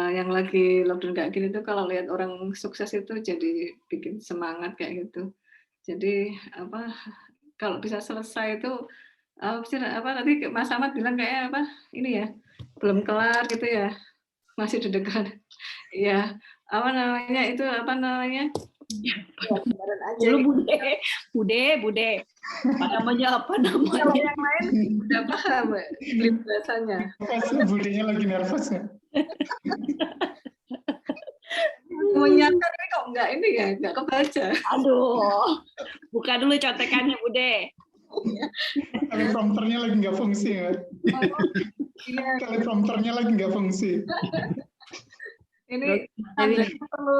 yang lagi lockdown kayak gini tuh, kalau lihat orang sukses itu jadi bikin semangat kayak gitu. Jadi kalau bisa selesai itu tadi Mas Ahmad bilang kayak ini ya, belum kelar gitu ya, masih deg-degan. Ya, itu
Dulu Bude. Apa namanya?
Kalau yang lain udah paham bahasanya.
Budenya lagi nervous ya.
Menyiapkan ini kok nggak kebaca.
Aduh, buka dulu contekannya Bude.
Teleprompternya lagi nggak fungsi ya. Teleprompternya lagi nggak fungsi.
Ini perlu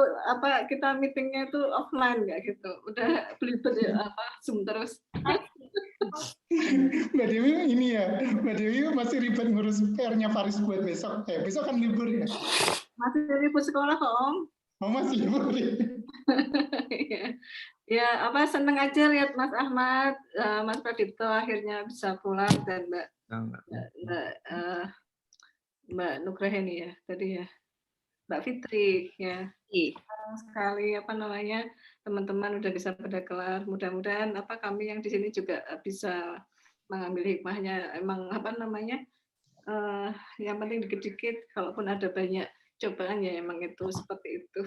kita meetingnya itu offline nggak gitu? Udah belibet ya Zoom terus.
Mbak Dewi ini ya, Mbak Dewi masih ribet ngurus PR-nya Faris buat besok. Besok kan libur ya?
Masih libur sekolah kok Om.
Oh masih libur ya?
Ya seneng aja lihat Mas Ahmad, Mas Pradipto akhirnya bisa pulang, dan Mbak Nugraheni ya tadi ya. Mbak Fitri ya, senang sekali teman-teman udah bisa pada kelar. Mudah-mudahan kami yang di sini juga bisa mengambil hikmahnya. Emang yang penting dikit-dikit, kalaupun ada banyak cobaan ya emang itu seperti itu.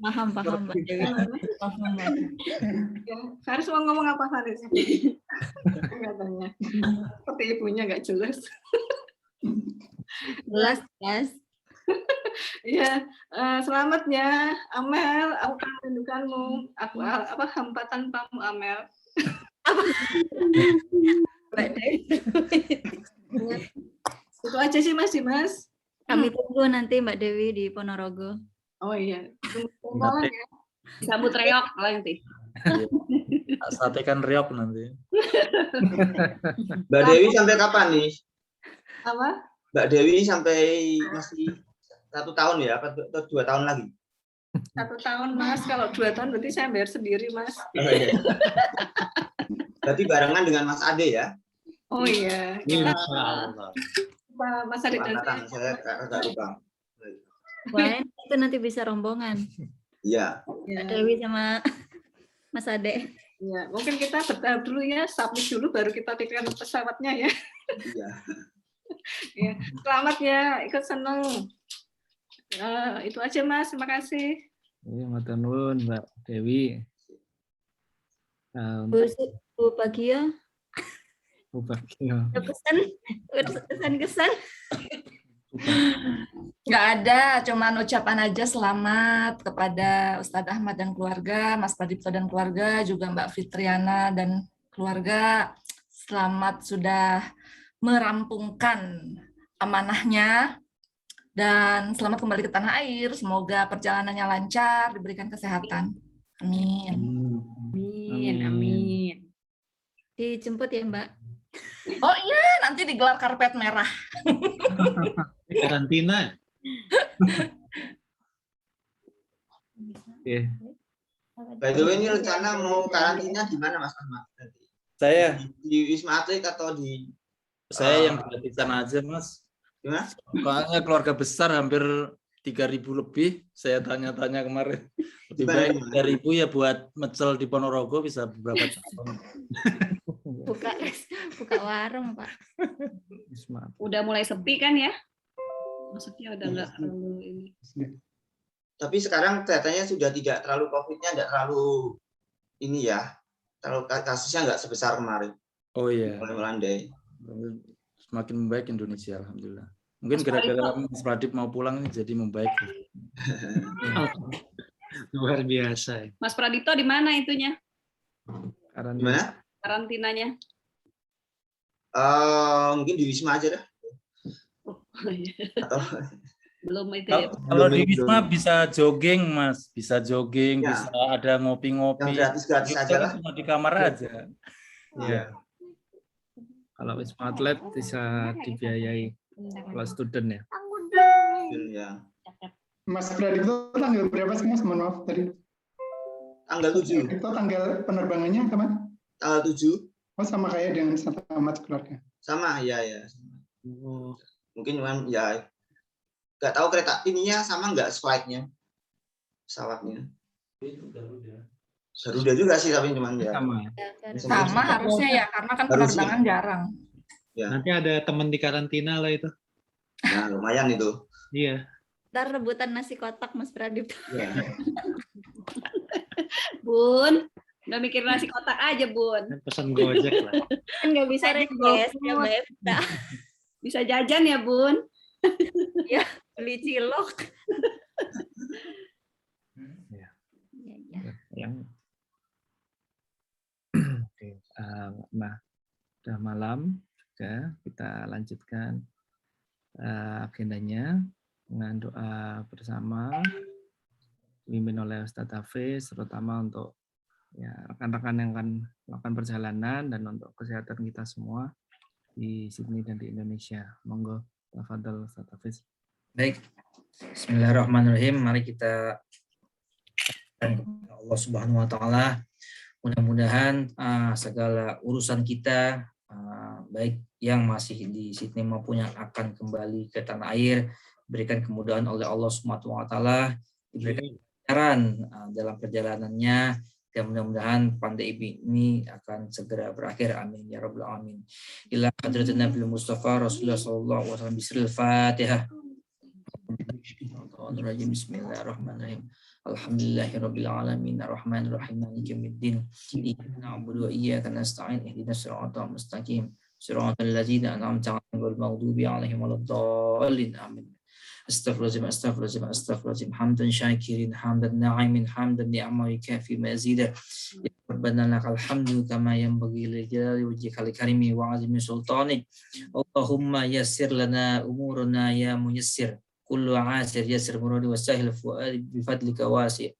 Paham Mbak Dewi.
Ya, Faris mau ngomong apa Faris? Katanya seperti ibunya nggak jelas.
Jelas.
Ya, selamat ya Amel, aku akan merindukanmu. Aku hampa tanpamu Amel.
Mbak Dewi.
Itu aja sih Mas.
Kami tunggu nanti Mbak Dewi di Ponorogo.
Oh iya.
Sambut reok nanti.
Sate kan reok nanti.
Mbak Dewi sampai kapan nih?
Apa?
Mbak Dewi sampai masih 1 tahun ya, atau 2 tahun lagi?
1 tahun Mas. Kalau 2 tahun berarti saya bayar sendiri Mas.
Oh, iya. Berarti barengan dengan Mas Ade ya?
Oh iya. Mas Ade dan
saya agak lupa.
Wah, itu nanti bisa rombongan.
Iya.
Mbak Dewi sama Mas Ade.
Ya, mungkin kita bertahap dulu ya, submit dulu baru kita pikirkan pesawatnya ya.
Iya.
Ya, selamat ya, ikut seneng. Itu aja Mas, terima kasih.
Matur nuwun Mbak Dewi.
Bu Bagia,
Bu Bagio.
ada kesan. Nggak ada, cuman ucapan aja selamat kepada Ustadz Ahmad dan keluarga, Mas Pradipto dan keluarga, juga Mbak Fitriana dan keluarga. Selamat sudah merampungkan amanahnya dan selamat kembali ke tanah air. Semoga perjalanannya lancar, diberikan kesehatan. Amin.
Amin.
Dijemput ya Mbak. Oh iya, nanti digelar karpet merah.
Karantina.
By the way, ini rencana mau karantina di mana Mas Ahmad?
Saya
Di Wisma Atlet atau di
yang gratisan aja Mas.
gimana?
Soalnya keluarga besar hampir 3.000 lebih. Saya tanya-tanya kemarin. Lebih baik 3.000 ya buat mecel di Ponorogo bisa beberapa tahun.
Buka warung Pak.
Udah mulai sepi kan ya? Maksudnya udah nggak terlalu ini.
Tapi sekarang katanya sudah tidak terlalu COVID-nya nggak terlalu ini ya, terlalu kasusnya nggak sebesar kemarin.
Oh iya.
Mulai melandai.
Semakin membaik Indonesia, alhamdulillah. Mungkin gara-gara Mas Pradip mau pulang nih jadi membaik.
Luar biasa.
Mas Pradipto di mana itunya?
Gimana?
Karantinanya?
Mungkin di Wisma aja dah. Atau
Belum itu ya.
Kalau di Wisma bisa jogging, Mas. Bisa jogging,
Ya.
bisa ada ngopi-ngopi.
Yang gratis aja lah.
Cuma di kamar aja.
Iya.
Kalau Wisma Atlet bisa dibiayai kalau student ya.
Ya.
Mas Pradipto tanggal berapa sih Mas? Mohon maaf tadi.
Tanggal 7.
Itu tanggal penerbangannya kapan?
Tanggal 7.
Oh sama kayak dengan Ustadz Ahmad keluarga.
Sama ya. Mungkin cuman ya nggak tahu kereta ininya sama nggak flight-nya, pesawatnya. Garuda juga sih tapi cuman ya.
Sama harusnya ya, karena kan penerbangan jarang.
Ya.
Nanti ada teman di karantina lah itu.
Nah, lumayan itu.
Iya.
Ntar rebutan nasi kotak Mas Pradipto.
Ya.
Bun, udah mikir nasi kotak aja Bun.
Pesan Gojek lah.
Kan nggak bisa request ya Mbak Efta.
Bisa jajan ya Bun.
Ya, beli cilok.
Yang Oke. Nah, udah malam juga kita lanjutkan agendanya dengan doa bersama dipimpin oleh Ustadz Hafiz, terutama untuk ya rekan-rekan yang akan melakukan perjalanan dan untuk kesehatan kita semua di Sydney dan di Indonesia. Monggo, tafadhol Ustadz Hafiz.
Baik, Bismillahirrahmanirrahim. Mari kita Allah Subhanahu Wa Taala. Mudah-mudahan segala urusan kita baik yang masih di Sydney maupun yang akan kembali ke tanah air diberikan kemudahan oleh Allah Subhanahu Wa Taala, diberikan kelancaran dalam perjalanannya, dan mudah-mudahan pandemi ini akan segera berakhir. Amin ya rabbal alamin. Ila hadratin Nabi Mustafa Rasulullah sallallahu alaihi wasallam bismil Fatihah. Bismillahirrahmanirrahim. Alhamdulillahirabbil alamin arrahmanir rahim maliki yaumiddin. Iyyaka na'budu wa iyyaka nasta'in ihdinas siratal mustaqim siratal ladzina an'amta 'alaihim ghairil maghdubi 'alaihim waladdallin. Amin. Astaghfirullahaladzim. Hamdan syakirin, hamdan na'imin, hamdan ni'ama kafi mazida. Ya Rabbana lakal hamdu kama yanbaghi li jalali wajhikal karimi wa 'azimi sultanik. Allahumma yassir lana umurana ya muyassir. Kullu 'asir yassir muradi wa sahil fuadi bi fadlika wasi'.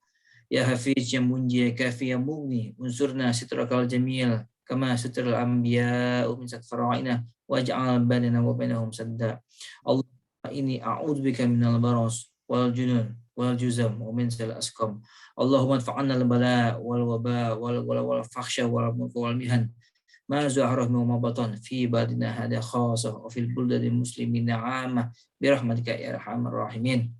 Ya Hafiz ya munji ya kafi ya mughni. Unsurna sitrakal jamil kama sitral anbiya min satfara'ina waj'al bainana wa bainahum sadda. Allah ini a'udzubika minal baras wal junun wal juzam wa min sal asqam. Allahumma anfa'na al bala wal waba wal fakhsha wal mihan ma zahara wa ma batan fi badina hada khassa wa fil buldati muslimina 'amma bi rahmatika ya arhamar rahimin.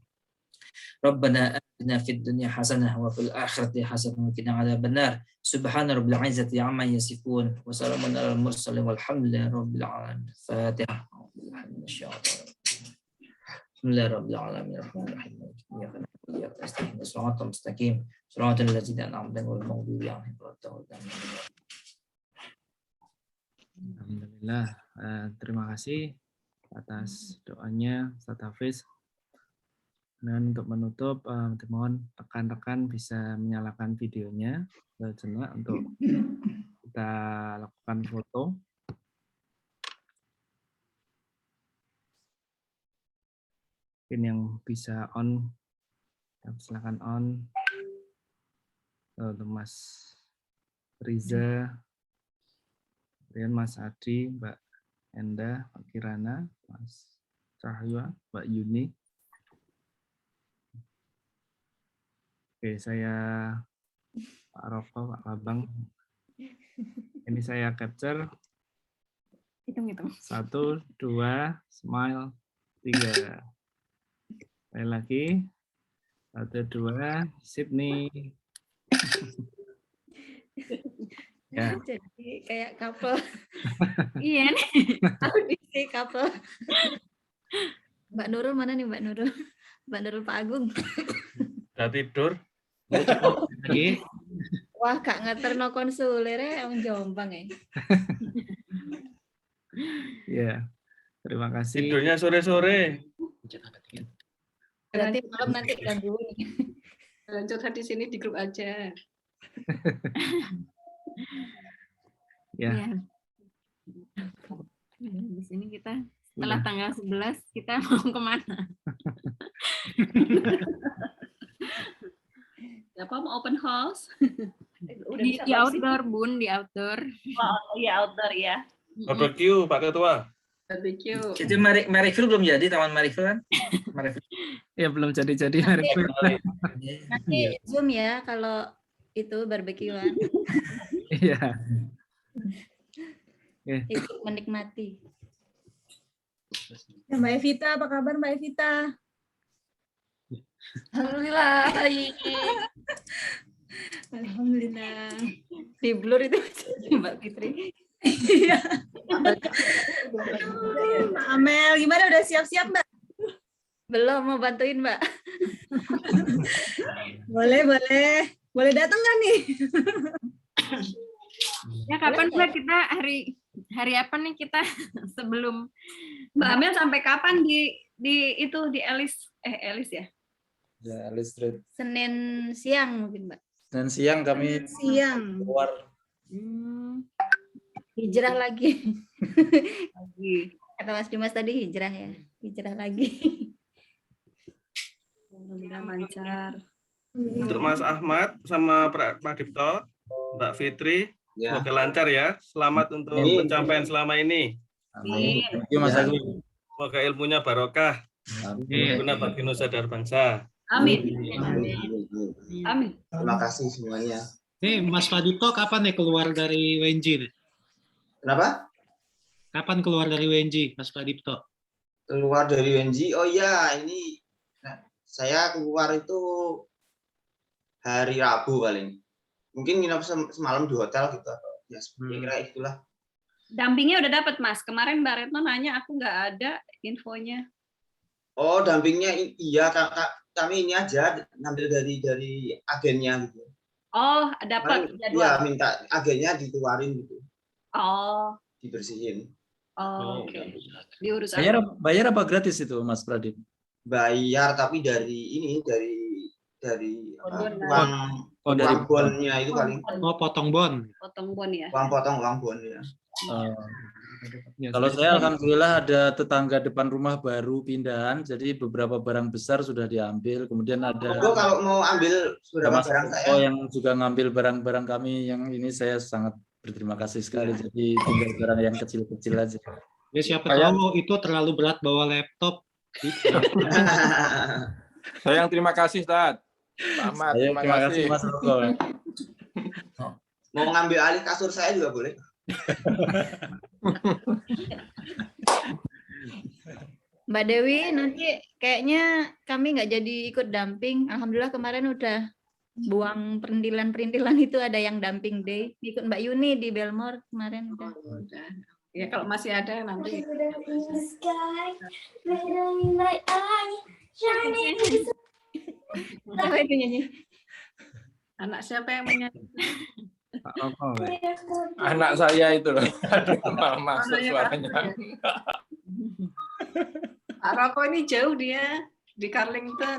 Rabbana Inna fid dunya hasanah wa fil akhirati hasanah wa qina adzabannar. Subhana rabbil izzati amma yasifun wa salamun alal mursalin walhamdulillahi rabbil alamin. Fatihah. Bismillahirrahmanirrahim. Rahmanirrahim. Iyyaka na'budu wa iyyaka nasta'in. Shiratal mustaqim. Shiratal ladzina an'amta 'alaihim ghairil maghdubi 'alaihim waladdallin.
Alhamdulillah. Terima kasih atas doanya Ustaz Hafiz. Dan untuk menutup, mohon rekan-rekan bisa menyalakan videonya sejenak untuk kita lakukan foto. Mungkin yang bisa on, silakan on. Untuk Mas Riza, kemudian Mas Adi, Mbak Enda, Pak Kirana, Mas Cahyo, Mbak Yuni. Oke, saya Pak Roko, Pak Labang. Ini saya capture.
Hitung-hitung.
1, 2, smile, 3. Sekali lagi. 1, 2, sip nih. Ya.
Jadi kayak couple.
Iya nih.
Audisi couple. Mbak Nurul mana nih Mbak Nurul? Mbak Nurul Pak Agung.
Udah tidur.
Lagi.
Wah, Kak ngeterno konsulere yang Jombang ya.
Ya. Terima kasih.
Tidurnya sore-sore.
Berarti malam nanti gangguin.
Curhat di sini di grup aja.
Ya.
Di sini kita setelah tanggal 11 kita mau kemana?
Apa mau open house?
Di outdoor, Bun, di outdoor.
Oh, iya outdoor ya.
Barbecue, Pak Ketua.
Barbecue.
Itu Maryville belum jadi, Taman Maryville kan?
Ya belum jadi-jadi.
Nanti Zoom ya kalau itu barbekyuan.
Iya.
Ikut menikmati.
Ya, Mbak Evita, apa kabar Mbak Evita?
Alhamdulillah. Alhamdulillah. Di blur itu Mbak Fitri.
Iya. Mbak Amel, gimana udah siap-siap Mbak?
Belum, mau bantuin Mbak.
Boleh datang nggak nih?
Ya kapan Mbak kita hari apa nih kita sebelum
Mbak Amel sampai kapan di itu di Elis ya?
Ya, Elis Street.
Senin siang mungkin Mbak.
Dan siang kami keluar.
Hijrah lagi. Kata Mas Dimas tadi hijrah ya. Hijrah lagi.
Mudah-mudahan lancar.
Untuk Mas Ahmad sama Pak Dipto, Mbak Fitri, semoga lancar ya. Selamat untuk pencapaian selama ini.
Amin. Terima kasih Mas Agung.
Semoga ilmunya barokah. Berguna bagi nusa dan bangsa.
Amin. Amin.
Terima kasih semuanya.
Nih, Mas Padito kapan nih keluar dari WNJ?
Kenapa?
Kapan keluar dari WNJ, Mas Padito?
Keluar dari WNJ? Oh iya, ini saya keluar itu hari Rabu paling. Mungkin nginep semalam di hotel gitu. Ya, kira itulah.
Dampingnya udah dapat Mas. Kemarin Mbak Retno nanya, aku nggak ada infonya.
Oh, dampingnya iya, kami ini aja ngambil dari agennya gitu.
Oh, dapat jadwal.
Iya, minta agennya dikeluarin gitu.
Oh.
Dibersihin.
Oh, oke. Diurus.
Bayar apa gratis itu, Mas Pradip?
Bayar, tapi dari uang bonnya itu paling.
Oh, potong bon.
Potong bon ya.
Uang bon ya.
Kalau saya alhamdulillah ada tetangga depan rumah baru pindahan, jadi beberapa barang besar sudah diambil. Kemudian ada
kalau mau ambil beberapa barang saya
yang juga ngambil barang-barang kami yang ini, saya sangat berterima kasih sekali. Jadi tinggal barang yang kecil-kecil aja.
Ya siapa tahu itu terlalu berat bawa laptop.
Saya yang terima kasih, Ustaz. Pak Ahmad, terima kasih
Mas Roko.
Mau ngambil alih kasur saya juga boleh.
Mbak Dewi, nanti kayaknya kami nggak jadi ikut damping. Alhamdulillah kemarin udah buang perintilan-perintilan itu, ada yang damping day. Ikut Mbak Yuni di Belmore kemarin udah.
Ya kalau masih ada nanti.
Siapa itu nyanyi?
Anak siapa yang menyanyi?
Pak Roko.
Anak saya itu loh. Masuk suaranya.
Pak Roko ini jauh dia di Carlington.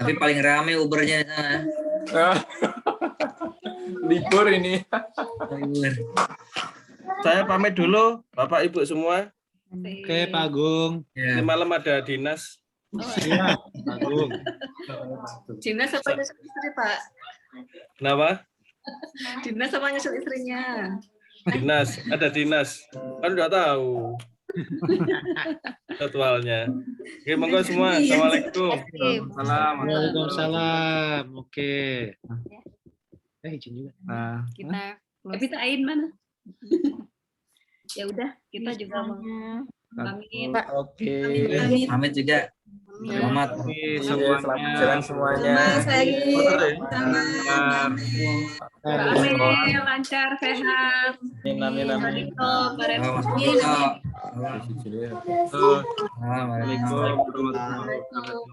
Tapi paling rame Ubernya di sana.
Libur ini.
Saya pamit dulu, Bapak Ibu semua.
Oke, Pak Agung.
Ini malam ada dinas.
Iya, Pak Agung.
Dinas apa nyusul istri, Pak?
Kenapa?
Dinas apa nyusul istrinya?
Dinas, ada dinas. Kan udah tahu jadwalnya. Oke, monggo semua. Assalamualaikum.
Waalaikumsalam. Oke. Izin juga.
Kita bisa Ain mana? Ya udah, kita juga mau pamit.
Oke.
Pamit juga. Selamat.
Selamat jalan semuanya.
Amin, lancar, sehat.
Amin.
Assalamualaikum
warahmatullahi wabarakatuh.